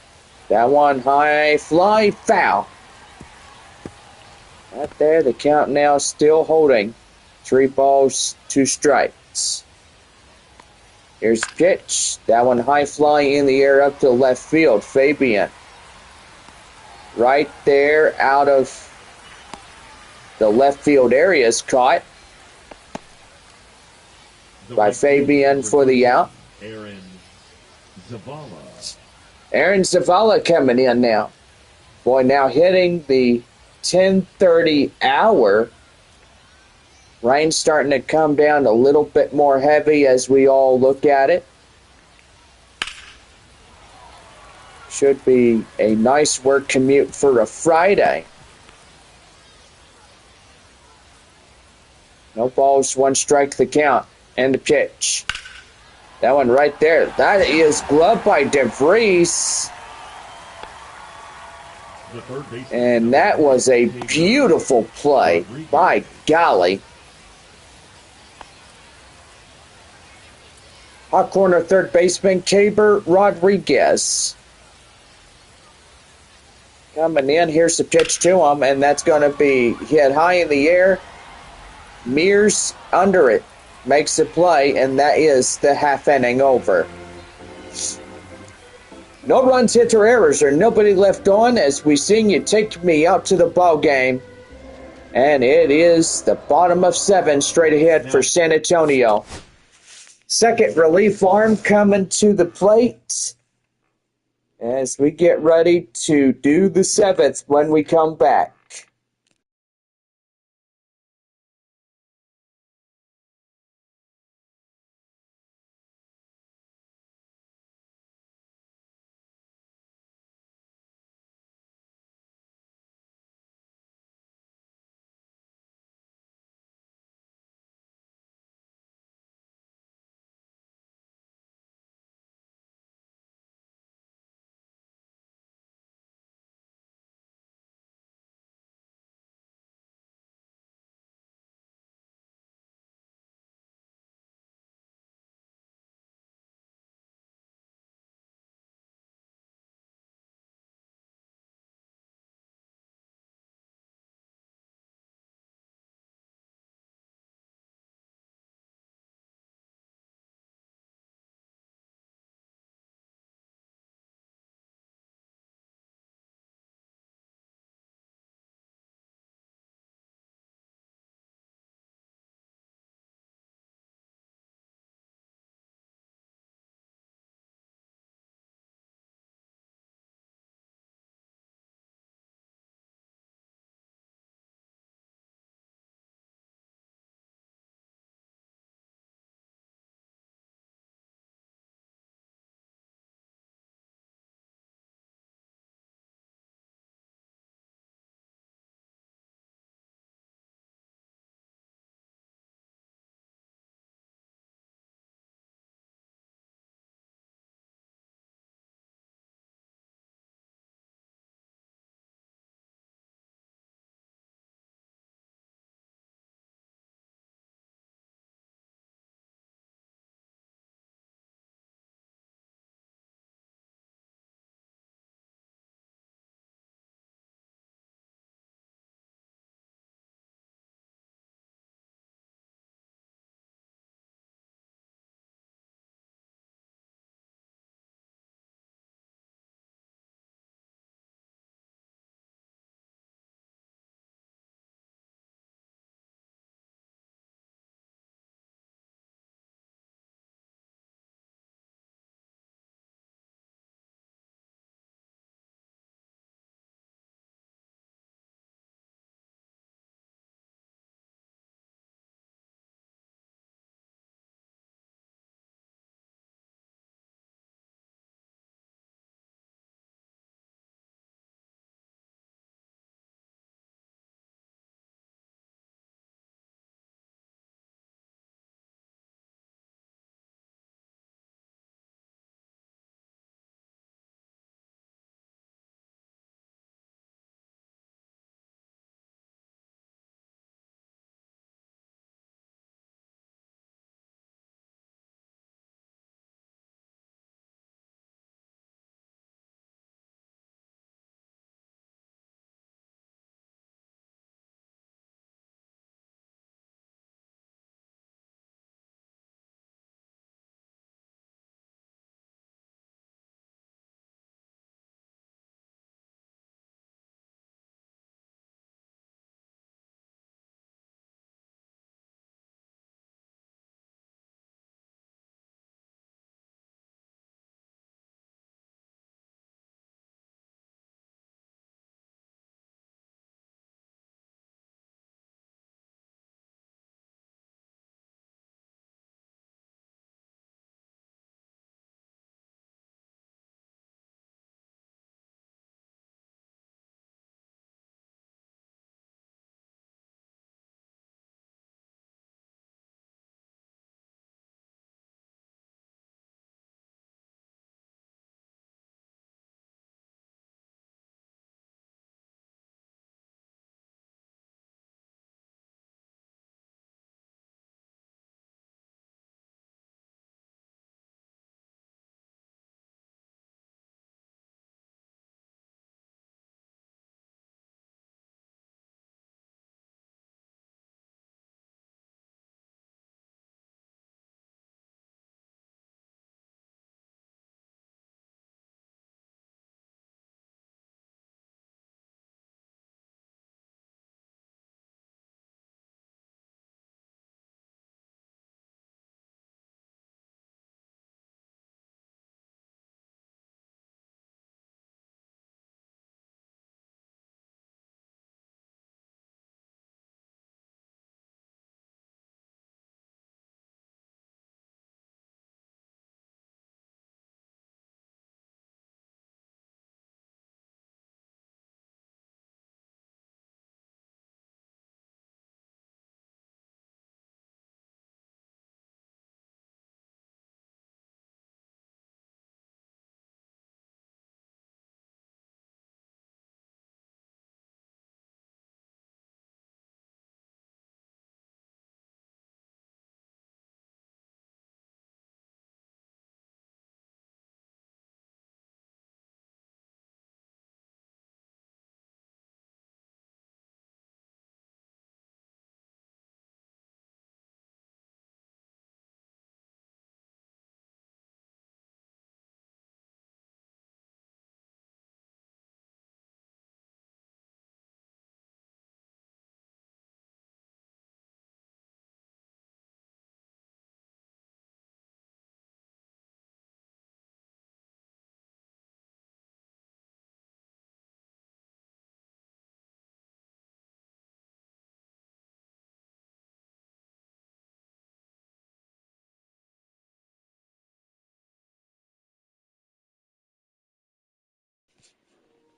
A: That one high fly foul. Right there, the count now still holding. 3 balls, 2 strikes. Here's the pitch. That one high fly in the air up to left field. Fabian. Right there out of the left field area is caught by Fabian for the out.
B: Aaron Zavala.
A: Aaron Zavala coming in now. Boy, now hitting the 10:30 hour. Rain's starting to come down a little bit more heavy as we all look at it. Should be a nice work commute for a Friday. No balls, 1 strike the count. And the pitch. That one right there. That is gloved by DeVries. And that was a beautiful play. By golly. Hot corner third baseman Caber Rodriguez. Coming in, here's the pitch to him, and that's going to be hit high in the air. Mears under it. Makes the play, and that is the half inning over. No runs, hits, or errors, or nobody left on as we sing You Take Me Out to the Ball Game. And it is the bottom of 7 straight ahead for San Antonio. Second relief arm coming to the plate as we get ready to do the 7th when we come back.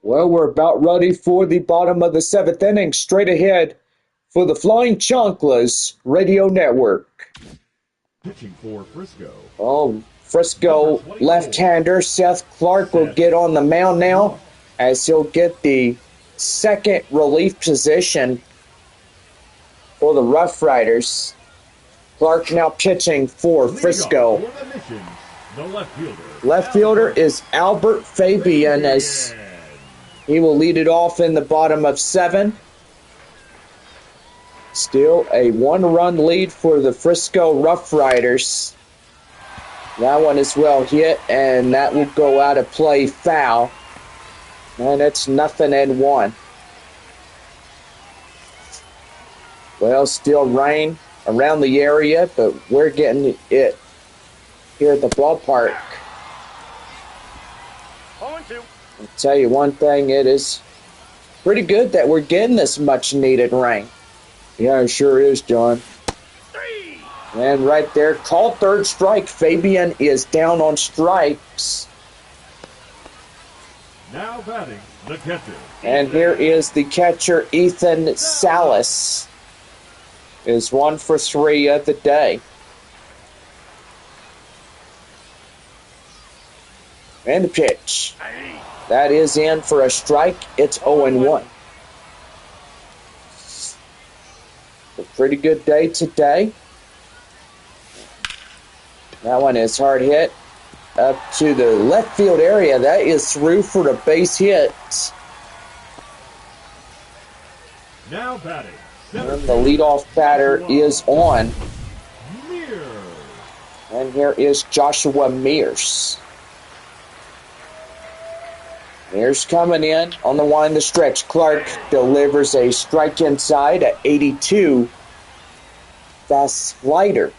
A: Well, we're about ready for the bottom of the seventh inning. Straight ahead for the Flying Chanclas Radio Network.
B: Pitching for Frisco.
A: Oh, Frisco left-hander Seth Clark will get on the mound now as he'll get the second relief position for the RoughRiders. Clark now pitching for Frisco.
B: For the Missions, the left fielder.
A: Left fielder is Albert Fabian as he will lead it off in the bottom of 7. Still a 1-run lead for the Frisco RoughRiders. That one is well hit, and that will go out of play foul. And it's 0-1. Well, still rain around the area, but we're getting it here at the ballpark. I'll tell you one thing, it is pretty good that we're getting this much needed rain. Yeah, it sure is, John. And right there, called third strike. Fabian is down on strikes.
B: Now batting, the catcher.
A: And here is the catcher, Ethan Salas. Is 1 for 3 of the day. And the pitch. That is in for a strike. It's 0-1. A pretty good day today. That one is hard hit up to the left field area. That is through for a base hit.
B: Now batting.
A: And the leadoff batter is on.
B: Mears.
A: And here is Joshua Mears. Mears coming in on the wind the stretch. Clark delivers a strike inside at 82. Fast slider.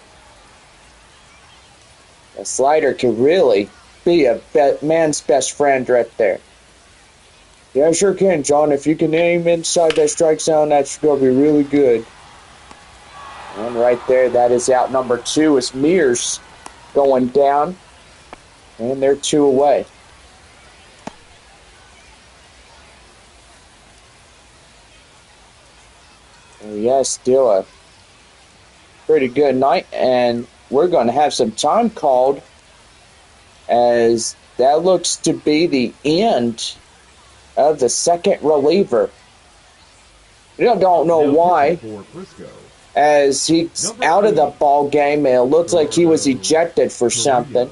A: A slider can really be a man's best friend right there. Yeah, sure can, John. If you can aim inside that strike zone, that's going to be really good. And right there, that is out number 2 is Mears going down. And they're 2 away. And yeah, still a pretty good night. And we're going to have some time called as that looks to be the end of the second reliever. We don't know why, as he's out of the ball game and it looks like he was ejected for something.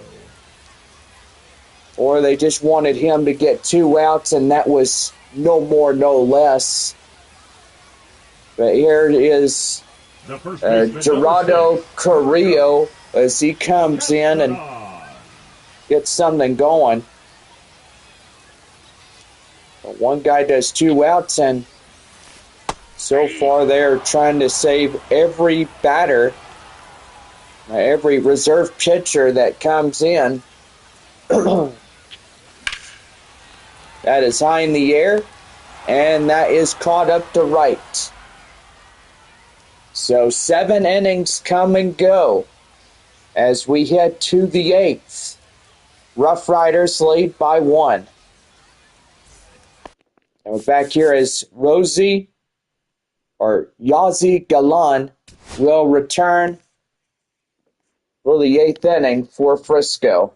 A: Or they just wanted him to get 2 outs and that was no more, no less. But here is Gerardo Carrillo as he comes in and gets something going. But one guy does 2 outs, and so far they're trying to save every batter, every reserve pitcher that comes in. That is high in the air, and that is caught up to right. So 7 innings come and go as we head to the 8th. RoughRiders lead by 1. And back here is Yazi Galan will return for the 8th inning for Frisco.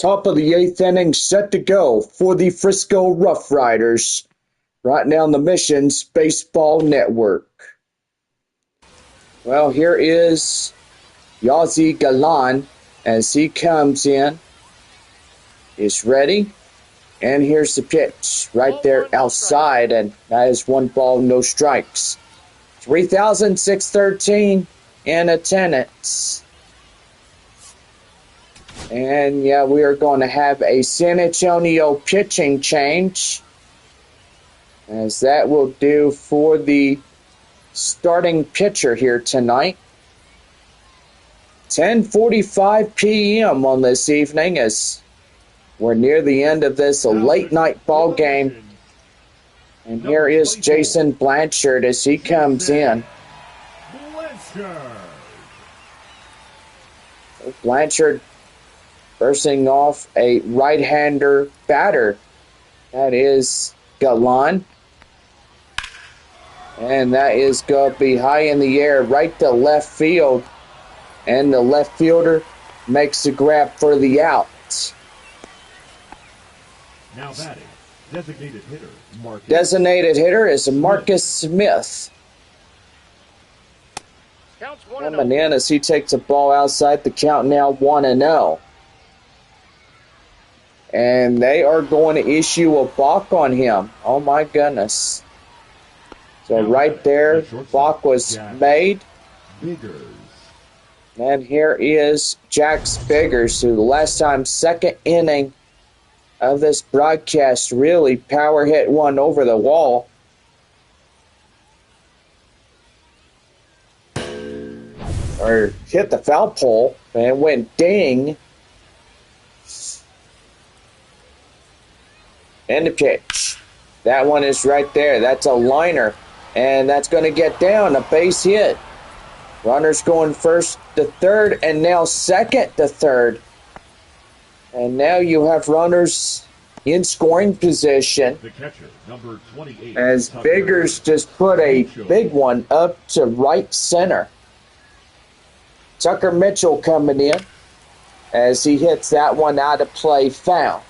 A: Top of the 8th inning, set to go for the Frisco RoughRiders. Right now on the Missions Baseball Network. Well, here is Yazi Galan as he comes in. Is ready. And here's the pitch right there outside. And that is 1 ball, no strikes. 3,613 in attendance. And yeah, we are going to have a San Antonio pitching change, as that will do for the starting pitcher here tonight. 10:45 p.m. on this evening, as we're near the end of this late night ball game. And here is Jason Blanchard as he comes in. Blanchard bursting off a right-hander batter. That is Galan. And that is going to be high in the air, right to left field. And the left fielder makes the grab for the out.
B: Now batting, designated hitter, Marcus.
A: Designated hitter is Marcus Smith. Coming in as he takes a ball outside, the count now 1-0. And they are going to issue a balk on him. Oh my goodness. So right there, balk was made. And here is Jax Biggers, who the last time, second inning of this broadcast, really power hit one over the wall. Or hit the foul pole and went ding. And the pitch. That one is right there. That's a liner. And that's going to get down. A base hit. Runners going first to third, and now second to third. And now you have runners in scoring position.
B: The catcher, number 28.
A: As Biggers just put a big one up to right center. Tucker Mitchell coming in as he hits that one out of play foul.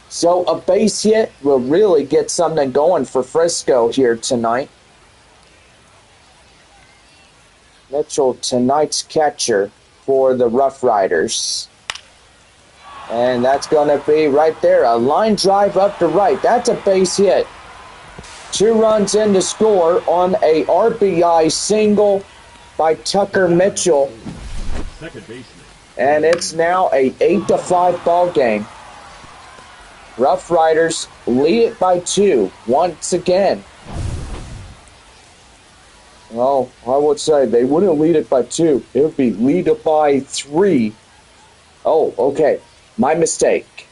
A: So a base hit will really get something going for Frisco here tonight. Mitchell, tonight's catcher for the RoughRiders. And that's going to be right there, a line drive up to right. That's a base hit. 2 runs in to score on a RBI single by Tucker Mitchell.
B: Second baseman.
A: And it's now a 8-5 ball game. RoughRiders lead it by 2 once again. Well, I would say they wouldn't lead it by 2. It would be lead it by 3. Oh, okay. My mistake.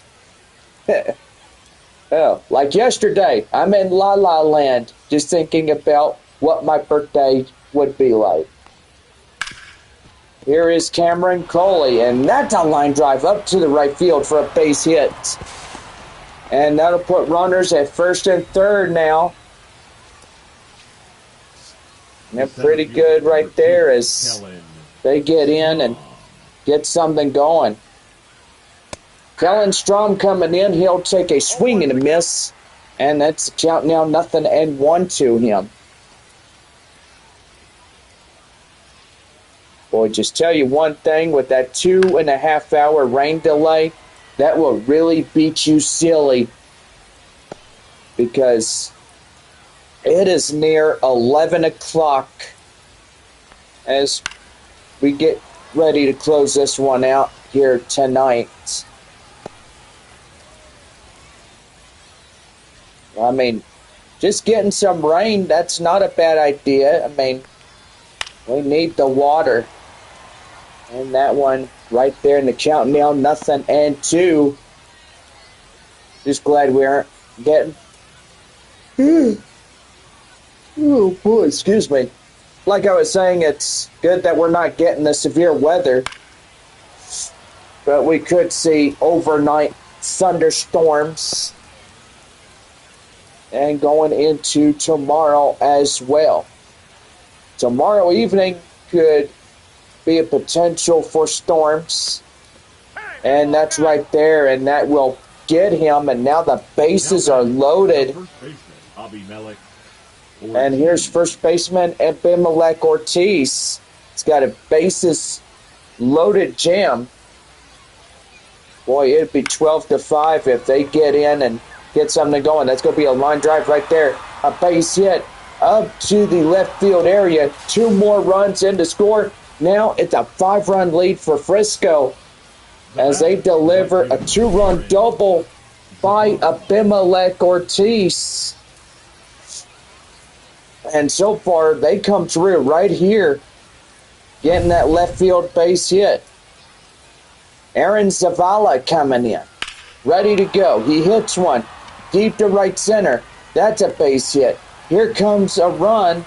A: Oh, like yesterday, I'm in La La Land just thinking about what my birthday would be like. Here is Cameron Coley, and that's a line drive up to the right field for a base hit. And that'll put runners at first and third now. And they're pretty good right there as they get in and get something going. Kellen Strom coming in. He'll take a swing and a miss. And that's the count now 0-1 to him. Boy, just tell you one thing, with that 2.5 hour rain delay, that will really beat you silly, because it is near 11 o'clock as we get ready to close this one out here tonight. I mean, just getting some rain, that's not a bad idea. I mean, we need the water. And that one right there in the count now, 0-2. Just glad we aren't getting... Oh boy, excuse me. Like I was saying, it's good that we're not getting the severe weather. But we could see overnight thunderstorms. And going into tomorrow as well. Tomorrow evening could be a potential for storms. And that's right there, and that will get him. And now the bases are loaded.
B: First baseman, Abimelech.
A: And here's first baseman Abimelech Ortiz. He's got a bases loaded jam. Boy, it'd be 12-5 if they get in and get something going. That's going to be a line drive right there. A base hit up to the left field area. 2 more runs in to score. Now it's a 5-run lead for Frisco as they deliver a 2-run double by Abimelech Ortiz. And so far, they come through right here, getting that left field base hit. Aaron Zavala coming in, ready to go. He hits one deep to right center. That's a base hit. Here comes a run.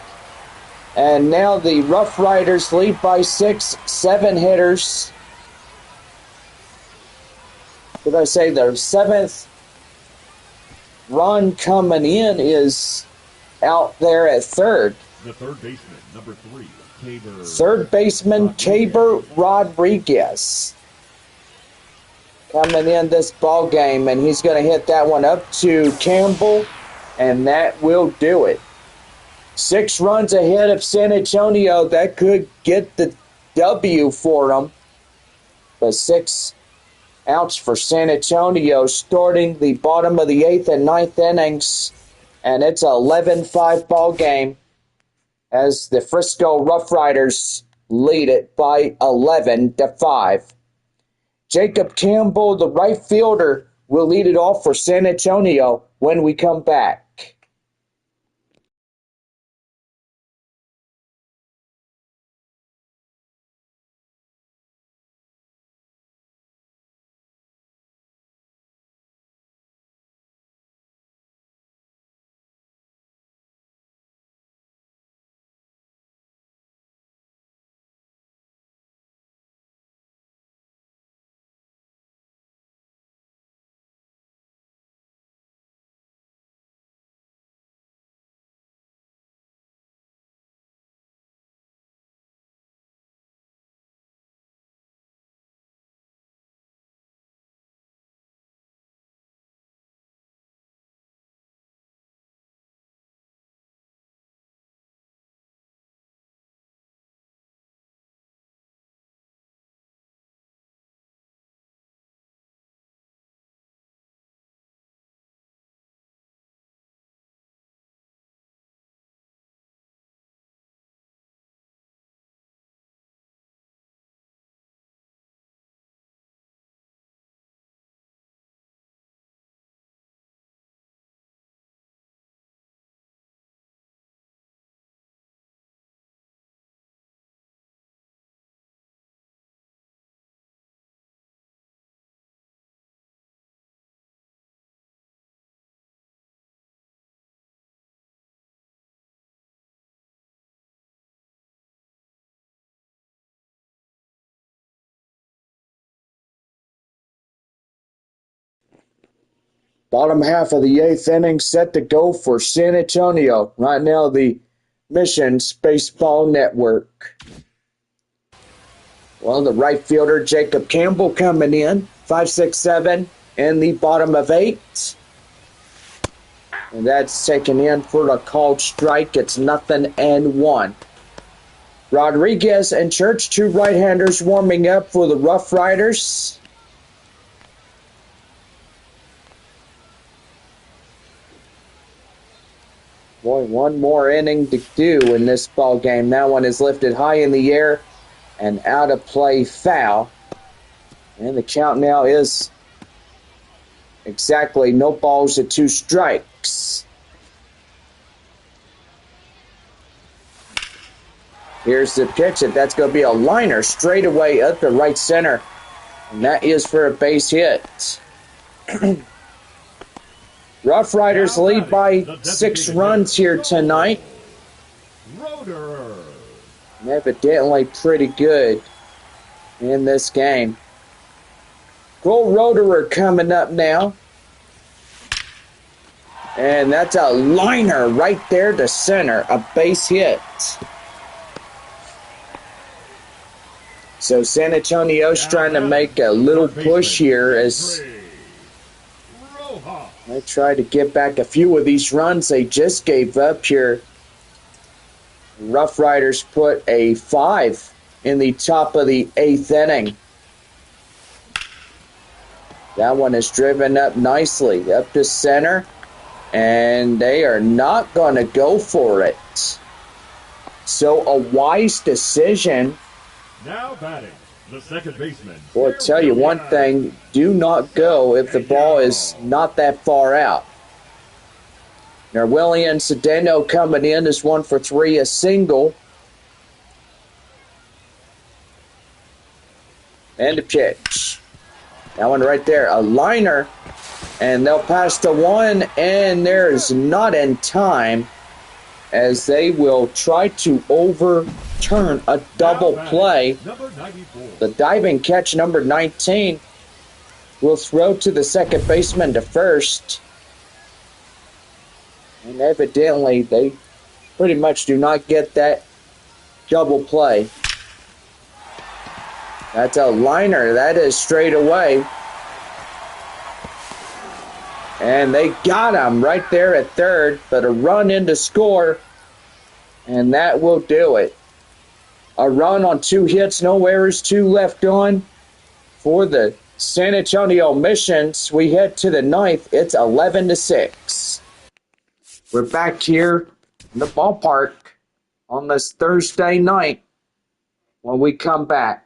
A: And now the RoughRiders lead by 6, 7 hitters. Did I say their 7th run coming in is out there at third.
B: The third baseman, number 3, Caber.
A: Third baseman, Caber Rodriguez. Coming in this ball game, and he's going to hit that one up to Campbell, and that will do it. 6 runs ahead of San Antonio. That could get the W for them. But 6 outs for San Antonio, starting the bottom of the 8th and 9th innings. And it's an 11-5 ball game as the Frisco RoughRiders lead it by 11-5. Jacob Campbell, the right fielder, will lead it off for San Antonio when we come back. Bottom half of the 8th inning set to go for San Antonio. Right now, the Missions Baseball Network. Well, the right fielder, Jacob Campbell, coming in. 5-6-7 in the bottom of 8. And that's taken in for a called strike. It's 0-1. Rodriguez and Church, 2 right-handers warming up for the RoughRiders. Boy, one more inning to do in this ball game. That one is lifted high in the air and out of play, foul. And the count now is exactly no balls and 2 strikes. Here's the pitch, and that's going to be a liner straight away up to right center. And that is for a base hit. RoughRiders lead by 6 runs here tonight.
B: Roder.
A: Evidently pretty good in this game. Cole Roderer coming up now. And that's a liner right there to center. A base hit. So San Antonio's trying to make a little push here as they try to get back a few of these runs they just gave up here. RoughRiders put a 5 in the top of the 8th inning. That one is driven up nicely, up to center, and they are not going to go for it. So a wise decision.
B: Now batting, the second baseman.
A: Well, I'll tell you one thing, do not go if the ball is not that far out. William Cedeno coming in is 1 for 3, a single. And a pitch. That one right there, a liner. And they'll pass to 1, and there's not in time as they will try to overturn a double play. The diving catch, number 19, will throw to the second baseman to first. And evidently, they pretty much do not get that double play. That's a liner. That is straight away. And they got him right there at third, but a run in to score, and that will do it. A run on 2 hits, no errors, 2 left on for the San Antonio Missions. We head to the 9th. It's 11-6. We're back here in the ballpark on this Thursday night when we come back.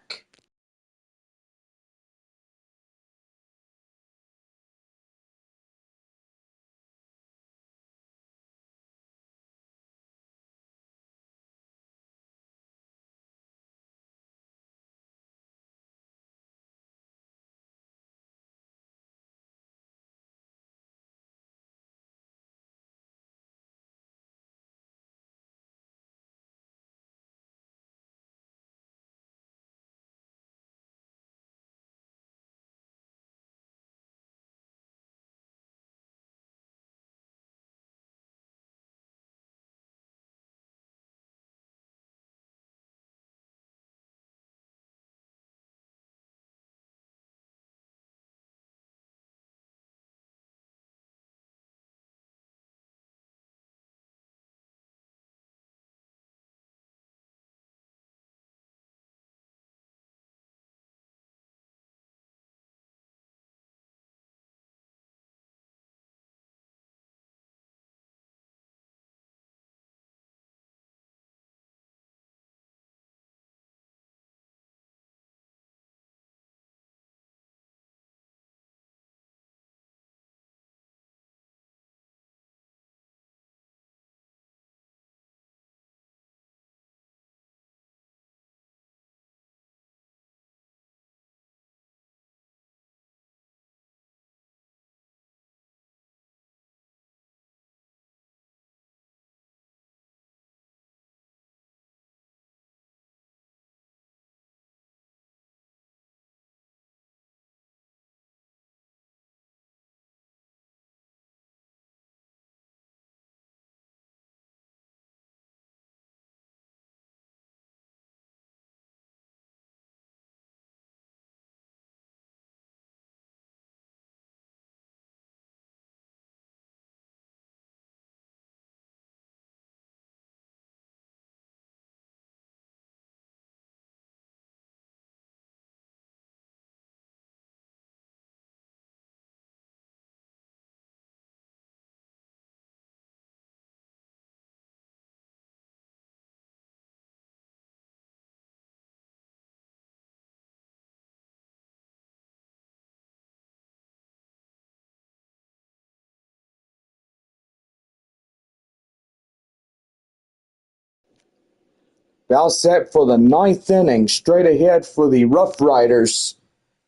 A: All set for the 9th inning, straight ahead for the RoughRiders,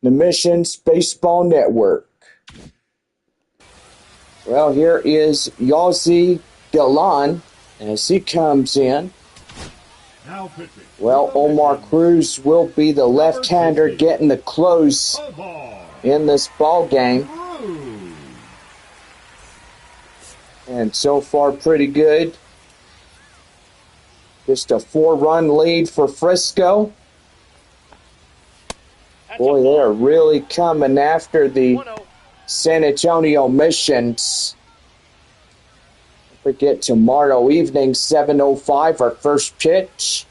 A: the Missions Baseball Network. Well, here is Yossi Galan as he comes in. Well, Omar Cruz will be the left-hander getting the close in this ball game. And so far, pretty good. Just a 4-run lead for Frisco. Boy, they are really coming after the San Antonio Missions. Don't forget, tomorrow evening, 7:05, our first pitch.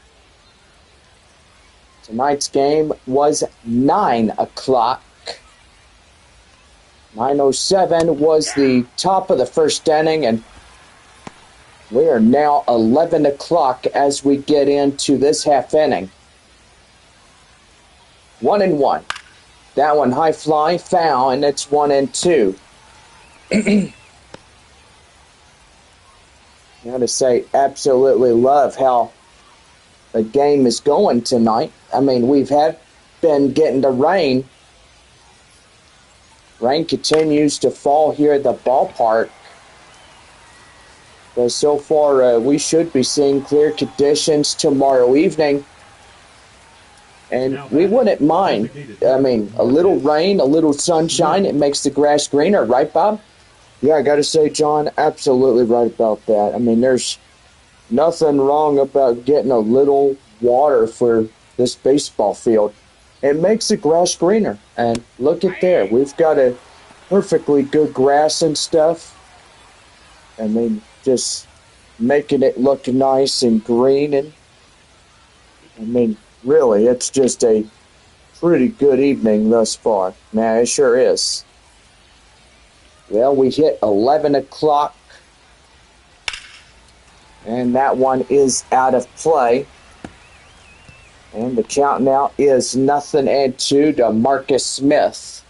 A: Tonight's game was 9 o'clock. 9:07 was the top of the first inning, and we are now 11 o'clock as we get into this half inning. 1-1. That one high fly, foul, and it's 1-2. Gotta say, absolutely love how the game is going tonight. I mean, been getting the rain. Rain continues to fall here at the ballpark. But so far, we should be seeing clear conditions tomorrow evening. And we wouldn't mind. I mean, a little rain, a little sunshine, it makes the grass greener, right, Bob? Yeah, I got to say, John, absolutely right about that. I mean, there's nothing wrong about getting a little water for this baseball field. It makes the grass greener. And look at there. We've got a perfectly good grass and stuff. I mean, just making it look nice and green. And I mean, really, it's just a pretty good evening thus far. Man, it sure is. Well, we hit 11 o'clock. And that one is out of play. And the count now is 0-2 to Marcus Smith.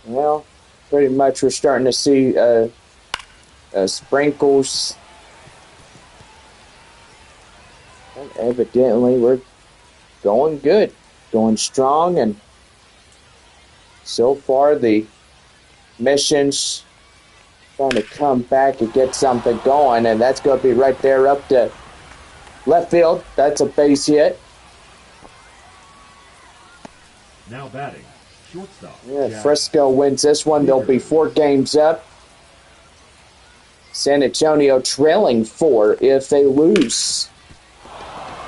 A: Well, pretty much we're starting to see sprinkles. And evidently we're going good, going strong, and so far the Missions trying to come back and get something going, and that's going to be right there up to left field. That's a base hit.
B: Now batting, shortstop.
A: Yeah, Frisco wins this one. They'll be 4 games up. San Antonio trailing 4 if they lose.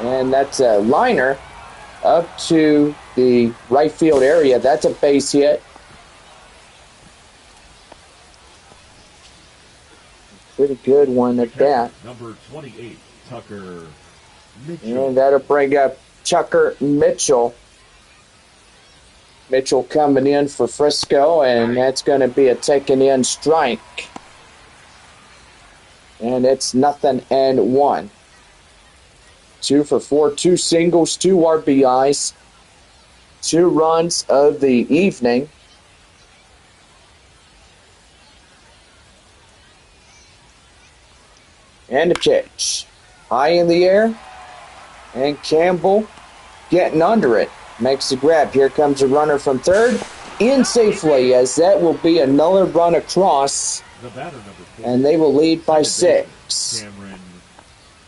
A: And that's a liner up to the right field area. That's a base hit. Pretty good one at that.
B: Number 28, Tucker Mitchell.
A: And that'll bring up Tucker Mitchell. Mitchell coming in for Frisco, and that's going to be a taken in strike. And it's 0-1. 2 for 4, 2 singles, 2 RBIs, 2 runs of the evening. And a pitch. High in the air. And Campbell getting under it. Makes the grab. Here comes a runner from third. In safely, as that will be another run across.
B: The batter, number 4.
A: And they will lead by 6.
B: Cameron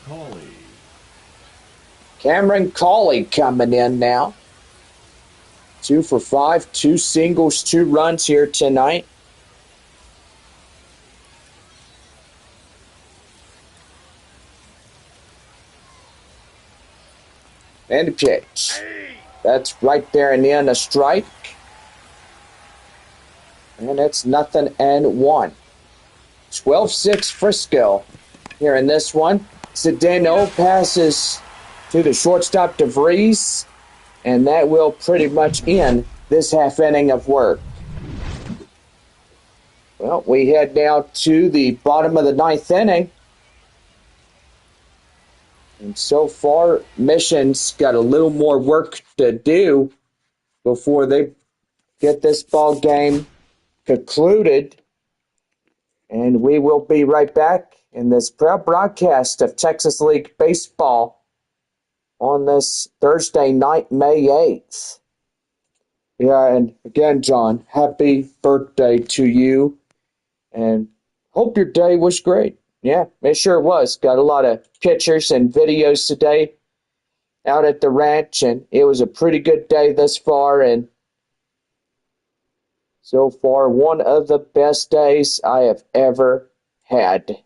B: Cawley.
A: Cameron Cawley coming in now. 2 for 5, 2 singles, 2 runs here tonight. And a pitch. That's right there and in, a strike. And it's 0-1. 12-6 Frisco here in this one. Sedano passes to the shortstop DeVries, and that will pretty much end this half inning of work. Well, we head now to the bottom of the 9th inning. And so far, Mission's got a little more work to do before they get this ball game concluded. And we will be right back in this proud broadcast of Texas League Baseball on this Thursday night, May 8th. Yeah, and again, John, happy birthday to you. And hope your day was great. Yeah, it sure was. Got a lot of pictures and videos today out at the ranch, and it was a pretty good day thus far, and so far one of the best days I have ever had.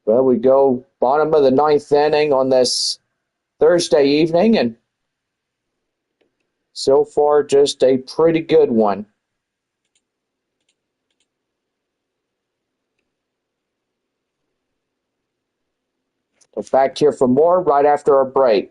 A: Well, we go bottom of the 9th inning on this Thursday evening, and so far just a pretty good one. We're back here for more right after our break.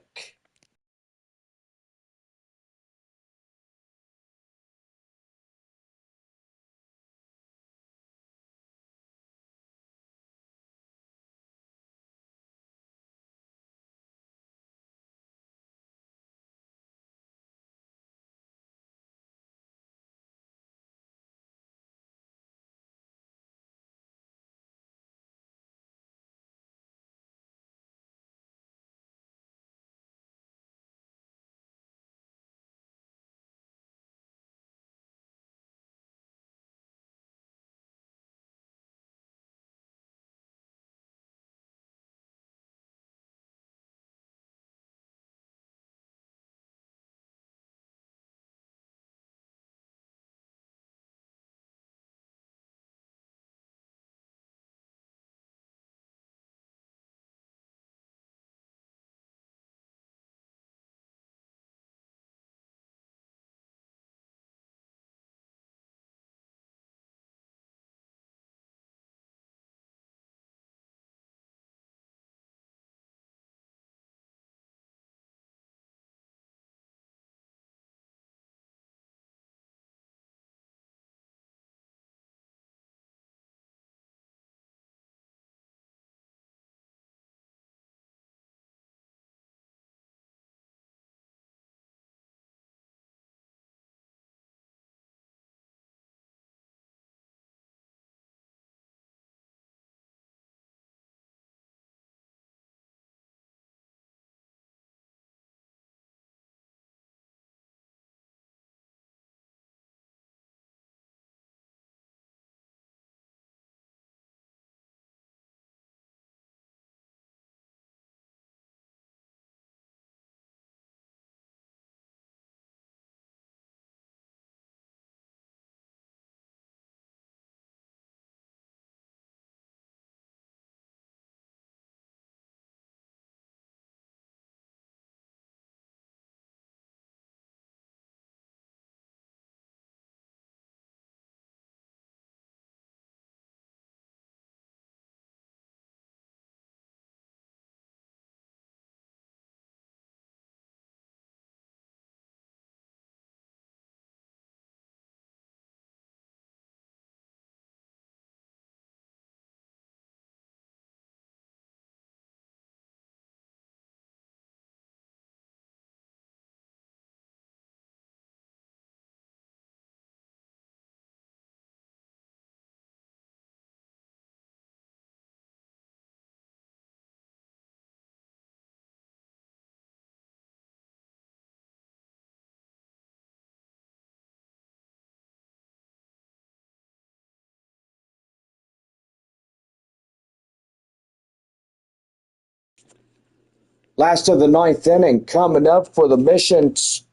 A: Last of the ninth inning coming up for the Missions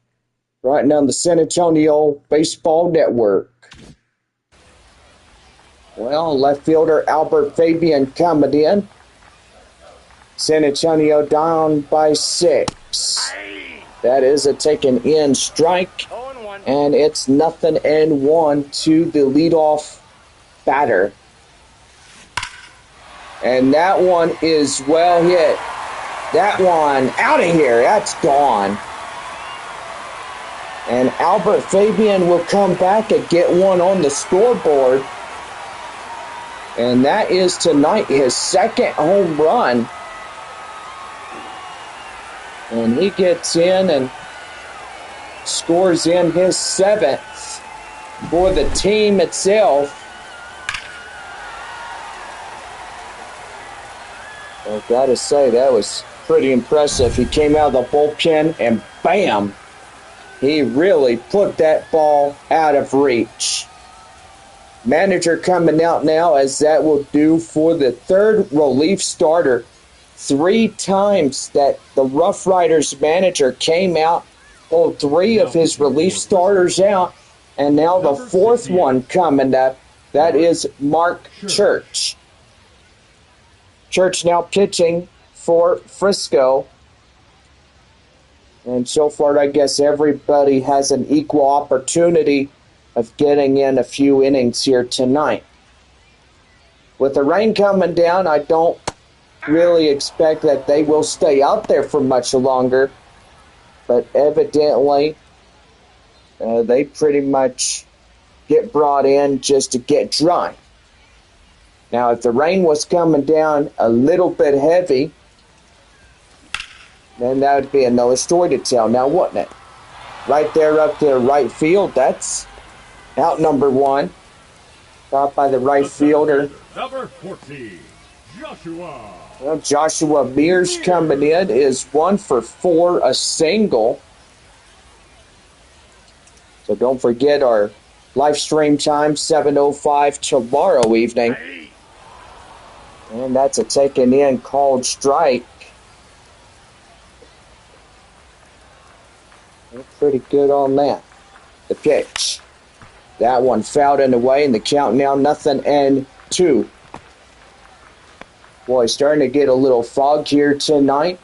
A: right now on the San Antonio Baseball Network. Well, left fielder Albert Fabian coming in. San Antonio down by 6. That is a taken in strike, and it's 0-1 to the leadoff batter. And that one is well hit. That one out of here. That's gone. And Albert Fabian will come back and get one on the scoreboard. And that is tonight his second home run. And he gets in and scores in his 7th for the team itself. I've got to say, that was pretty impressive. He came out of the bullpen and bam, he really put that ball out of reach. Manager coming out now, as that will do for the third relief starter. 3 times that the RoughRiders manager came out, pulled 3 of his relief starters out, and now the 4th one coming up. That is Mark Church. Church now pitching for Frisco. And so far, I guess everybody has an equal opportunity of getting in a few innings here tonight. With the rain coming down, I don't really expect that they will stay out there for much longer. But evidently, they pretty much get brought in just to get dry. Now, if the rain was coming down a little bit heavy, then that would be another story to tell now, wouldn't it? Right there up to right field, that's out number one. Caught by the right fielder.
B: Number 14, Joshua.
A: Well, Joshua Mears coming in is 1 for 4, a single. So don't forget our live stream time, 7:05 tomorrow evening. And that's a taken in called strike. They're pretty good on that. The pitch. That one fouled in the way, and the count now 0-2. Boy, starting to get a little fog here tonight.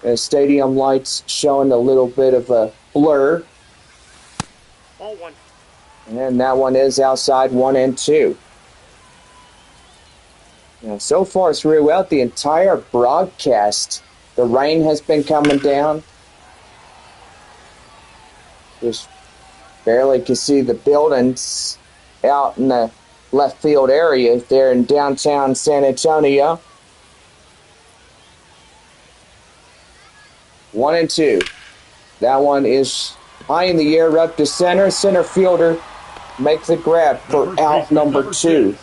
A: The stadium lights showing a little bit of a blur.
D: Ball one.
A: And that one is outside 1-2. Now, so far throughout the entire broadcast, the rain has been coming down. Just barely can see the buildings out in the left field area there in downtown San Antonio. 1-2. That one is high in the air up to center. Center fielder makes a grab for out number 2.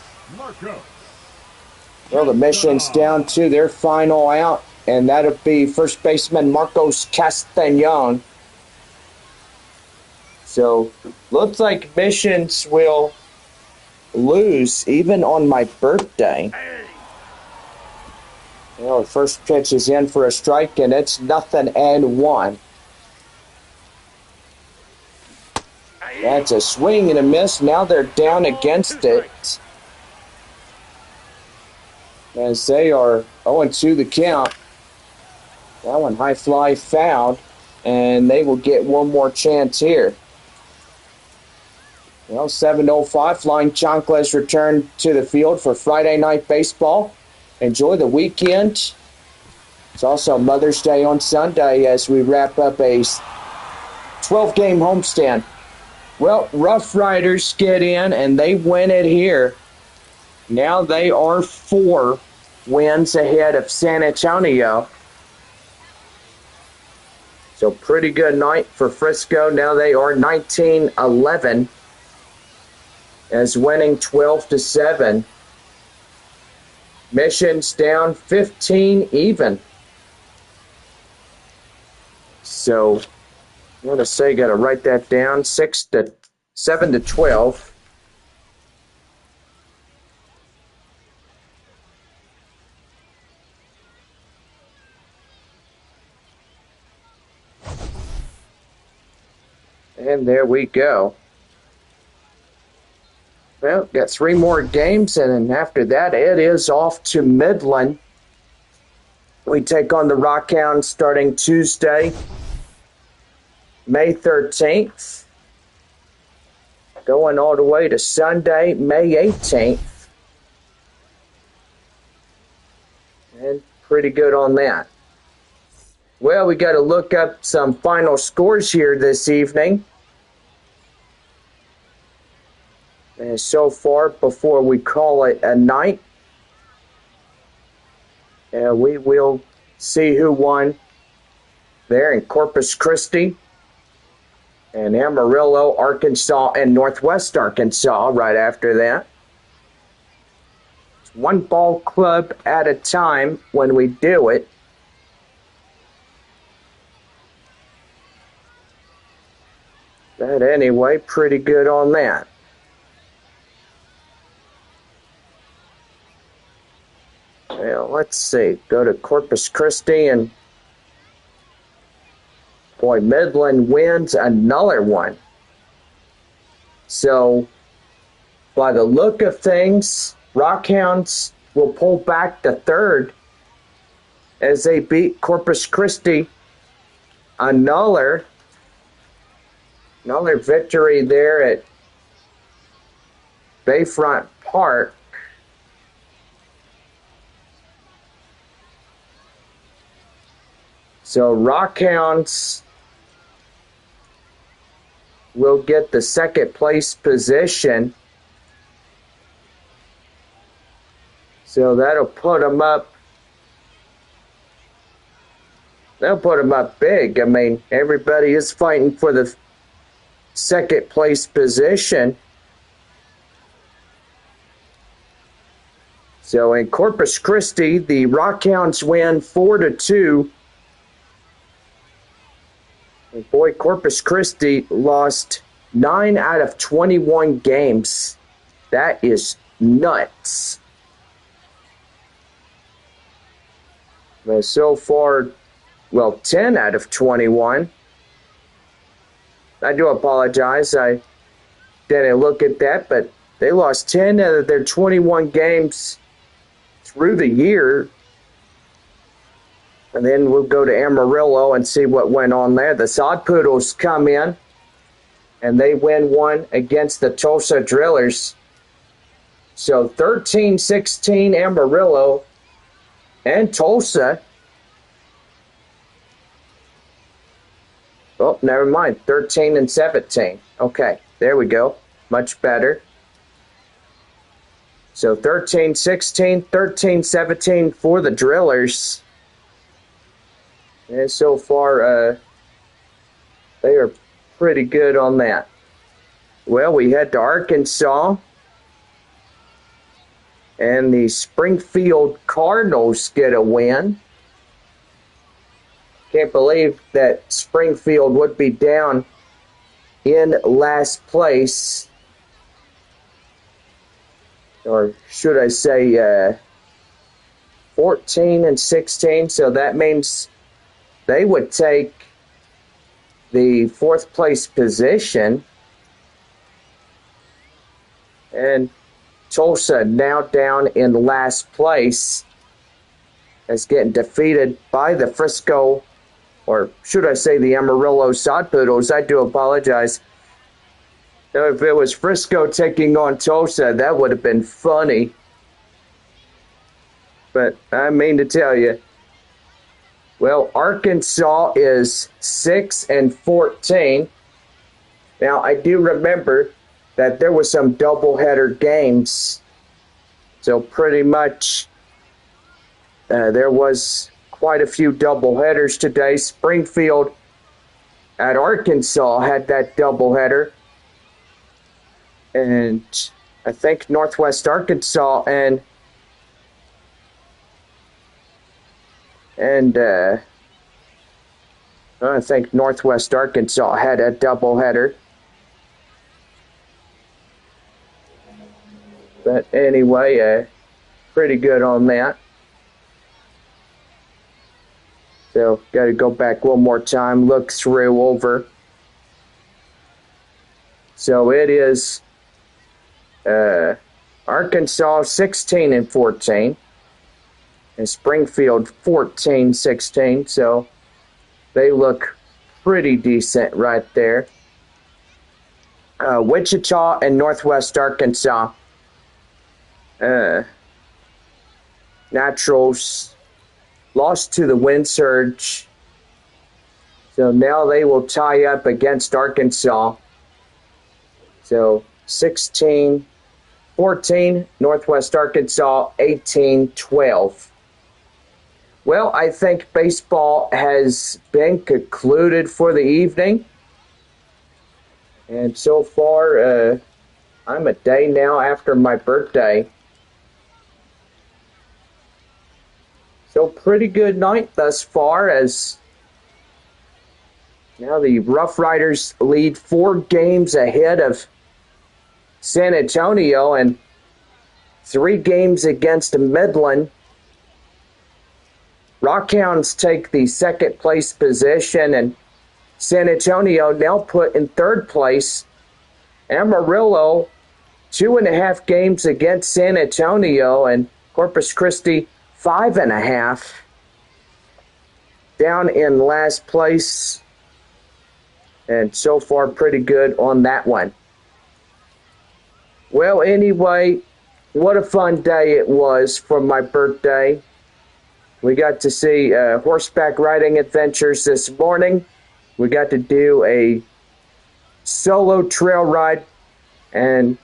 A: Well, the mission's down to their final out, and that'll be first baseman Marcos Castañon. So, looks like Missions will lose even on my birthday. Well, the first pitch is in for a strike, and it's 0-1. That's a swing and a miss. Now they're down against it, as they are 0-2 the count. That one high fly fouled, and they will get one more chance here. Well, 7:05, Flying Chanclas return to the field for Friday night baseball. Enjoy the weekend. It's also Mother's Day on Sunday as we wrap up a 12-game homestand. Well, RoughRiders get in, and they win it here. Now they are 4 wins ahead of San Antonio. So pretty good night for Frisco. Now they are 19-11 as winning 12-7. Missions down 15 even. So I'm going to say, got to write that down, 7-12. And there we go. Well, got 3 more games, and then after that, it is off to Midland. We take on the Rockhounds starting Tuesday, May 13th, going all the way to Sunday, May 18th. And pretty good on that. Well, we got to look up some final scores here this evening. And so far, before we call it a night, we will see who won there in Corpus Christi and Amarillo, Arkansas, and Northwest Arkansas right after that. It's one ball club at a time when we do it. But anyway, pretty good on that. Well, let's see. Go to Corpus Christi, and boy, Midland wins another one. So, by the look of things, Rockhounds will pull back to third as they beat Corpus Christi another victory there at Bayfront Park. So Rockhounds will get the second place position. So that'll put them up. That'll put them up big. I mean, everybody is fighting for the second place position. So in Corpus Christi, the Rockhounds win 4-2. And boy, Corpus Christi lost 9 out of 21 games. That is nuts. But so far, well, 10 out of 21. I do apologize. I didn't look at that, but they lost 10 out of their 21 games through the year. And then we'll go to Amarillo and see what went on there. The Sod Poodles come in, and they win one against the Tulsa Drillers. So 13-16 Amarillo and Tulsa. Oh, never mind. 13-17. Okay, there we go. Much better. So 13-16, 13-17 for the Drillers. And so far, they are pretty good on that. Well, we head to Arkansas. And the Springfield Cardinals get a win. Can't believe that Springfield would be down in last place. Or should I say 14-16. So that means they would take the fourth place position. And Tulsa now down in last place as getting defeated by the Frisco, or should I say the Amarillo Sod Poodles. I do apologize. Now, if it was Frisco taking on Tulsa, that would have been funny. But I mean to tell you, well, Arkansas is 6-14. Now, I do remember that there was some doubleheader games. So pretty much there was quite a few doubleheaders today. Springfield at Arkansas had that doubleheader. And I think Northwest Arkansas and I think Northwest Arkansas had a doubleheader. But anyway, pretty good on that. So, got to go back one more time, look through over. So it is Arkansas 16-14 and Springfield 14-16. So they look pretty decent right there. Wichita and Northwest Arkansas. Naturals lost to the Wind Surge. So now they will tie up against Arkansas. So 16-14, Northwest Arkansas 18-12. Well, I think baseball has been concluded for the evening. And so far, I'm a day now after my birthday. So pretty good night thus far, as now the RoughRiders lead 4 games ahead of San Antonio and 3 games against Midland. Rockhounds take the second place position, and San Antonio now put in third place. Amarillo 2.5 games against San Antonio, and Corpus Christi 5.5. Down in last place And so far, pretty good on that one. Well, anyway, what a fun day it was for my birthday. We got to see horseback riding adventures this morning. We got to do a solo trail ride and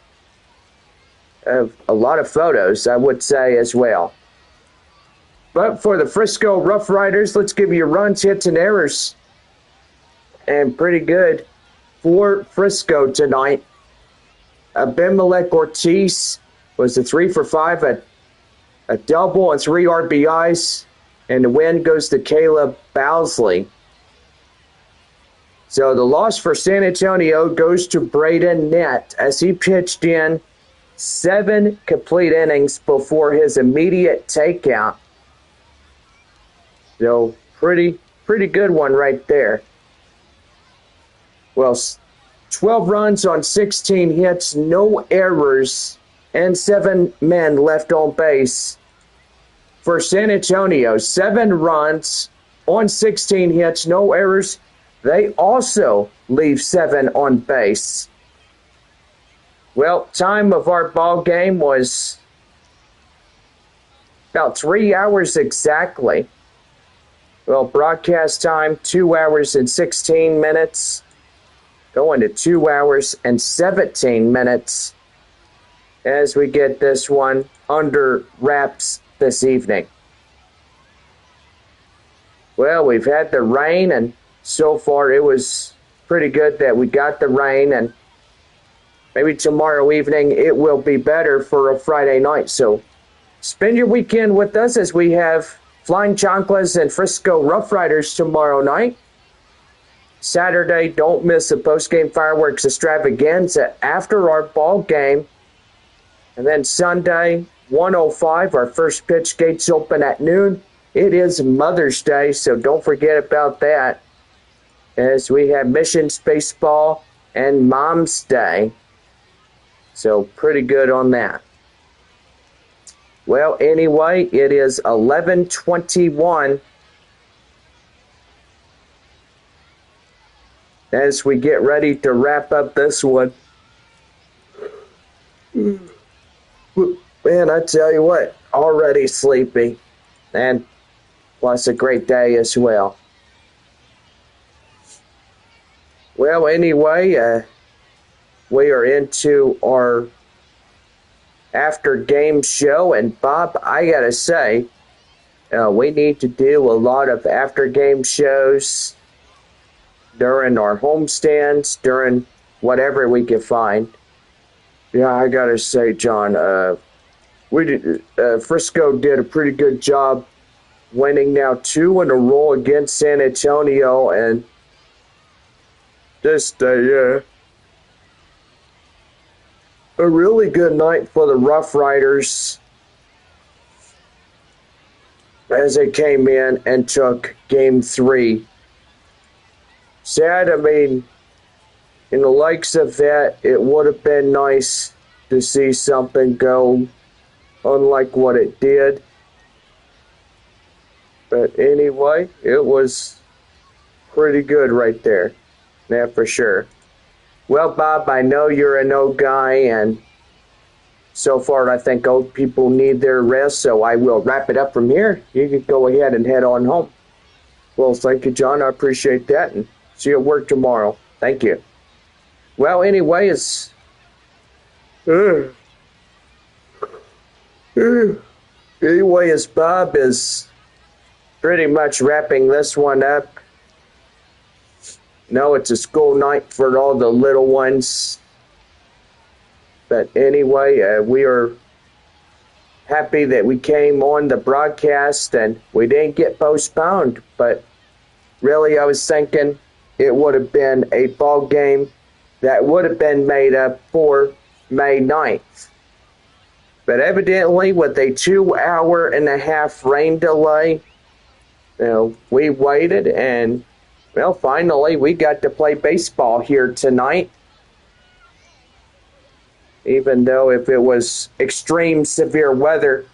A: a lot of photos, I would say, as well. But for the Frisco RoughRiders, let's give you runs, hits, and errors. And pretty good for Frisco tonight. Abimelech Ortiz was a 3 for 5, a double and 3 RBIs. And the win goes to Caleb Bowsley. So the loss for San Antonio goes to Braden Nett as he pitched in 7 complete innings before his immediate takeout. So pretty good one right there. Well, 12 runs on 16 hits, no errors, and 7 men left on base. For San Antonio, 7 runs on 16 hits, no errors. They also leave 7 on base. Well, time of our ball game was about 3 hours exactly. Well, broadcast time, 2 hours and 16 minutes. Going to 2 hours and 17 minutes as we get this one under wraps this evening. Well, we've had the rain, and so far it was pretty good that we got the rain, and maybe tomorrow evening it will be better for a Friday night. So spend your weekend with us as we have Flying Chanclas and Frisco RoughRiders tomorrow night. Saturday, don't miss the post-game fireworks extravaganza after our ball game. And then Sunday, 1:05, our first pitch gates open at noon. It is Mother's Day, so don't forget about that, as we have Missions Baseball and Mom's Day. So pretty good on that. Well, anyway, it is 11:21 as we get ready to wrap up this one. Man, I tell you what, already sleepy, and plus a great day as well. Well, anyway, we are into our after game show, and Bob, I gotta say, we need to do a lot of after game shows during our homestands, during whatever we can find. Yeah, I gotta say, John, Frisco did a pretty good job winning now 2 in a row against San Antonio, and just a really good night for the RoughRiders as they came in and took Game 3. Sad, I mean, in the likes of that, it would have been nice to see something go unlike what it did. But anyway, it was pretty good right there. Yeah, for sure. Well, Bob, I know you're an old guy, and so far I think old people need their rest, so I will wrap it up from here. You can go ahead and head on home. Well, thank you, John. I appreciate that, and see you at work tomorrow. Thank you. Well, anyway, it's anyway, as Bob is pretty much wrapping this one up. No, it's a school night for all the little ones. But anyway, we are happy that we came on the broadcast and we didn't get postponed. But really, I was thinking it would have been a ball game that would have been made up for May 9th. But evidently, with a 2-hour-and-a-half rain delay, we waited, and well, finally, we got to play baseball here tonight. Even though if it was extreme severe weather,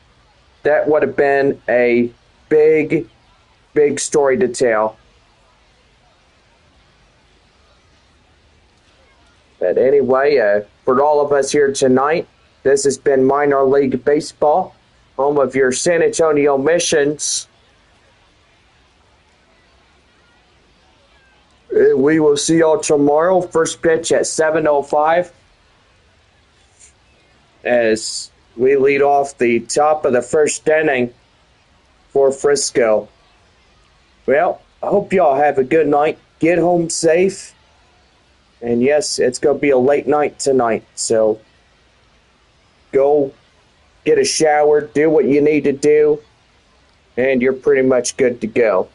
A: that would have been a big story to tell. anyway, for all of us here tonight, this has been Minor League Baseball, home of your San Antonio Missions. We will see y'all tomorrow. First pitch at 7:05 as we lead off the top of the first inning for Frisco. Well, I hope y'all have a good night. Get home safe. And yes, it's going to be a late night tonight. So go get a shower, do what you need to do, and you're pretty much good to go.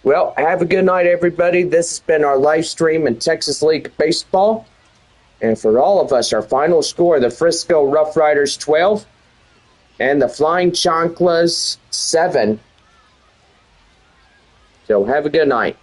A: Well, have a good night, everybody. This has been our live stream in Texas League Baseball. And for all of us, our final score, the Frisco RoughRiders 12 and the Flying Chanclas 7. So have a good night.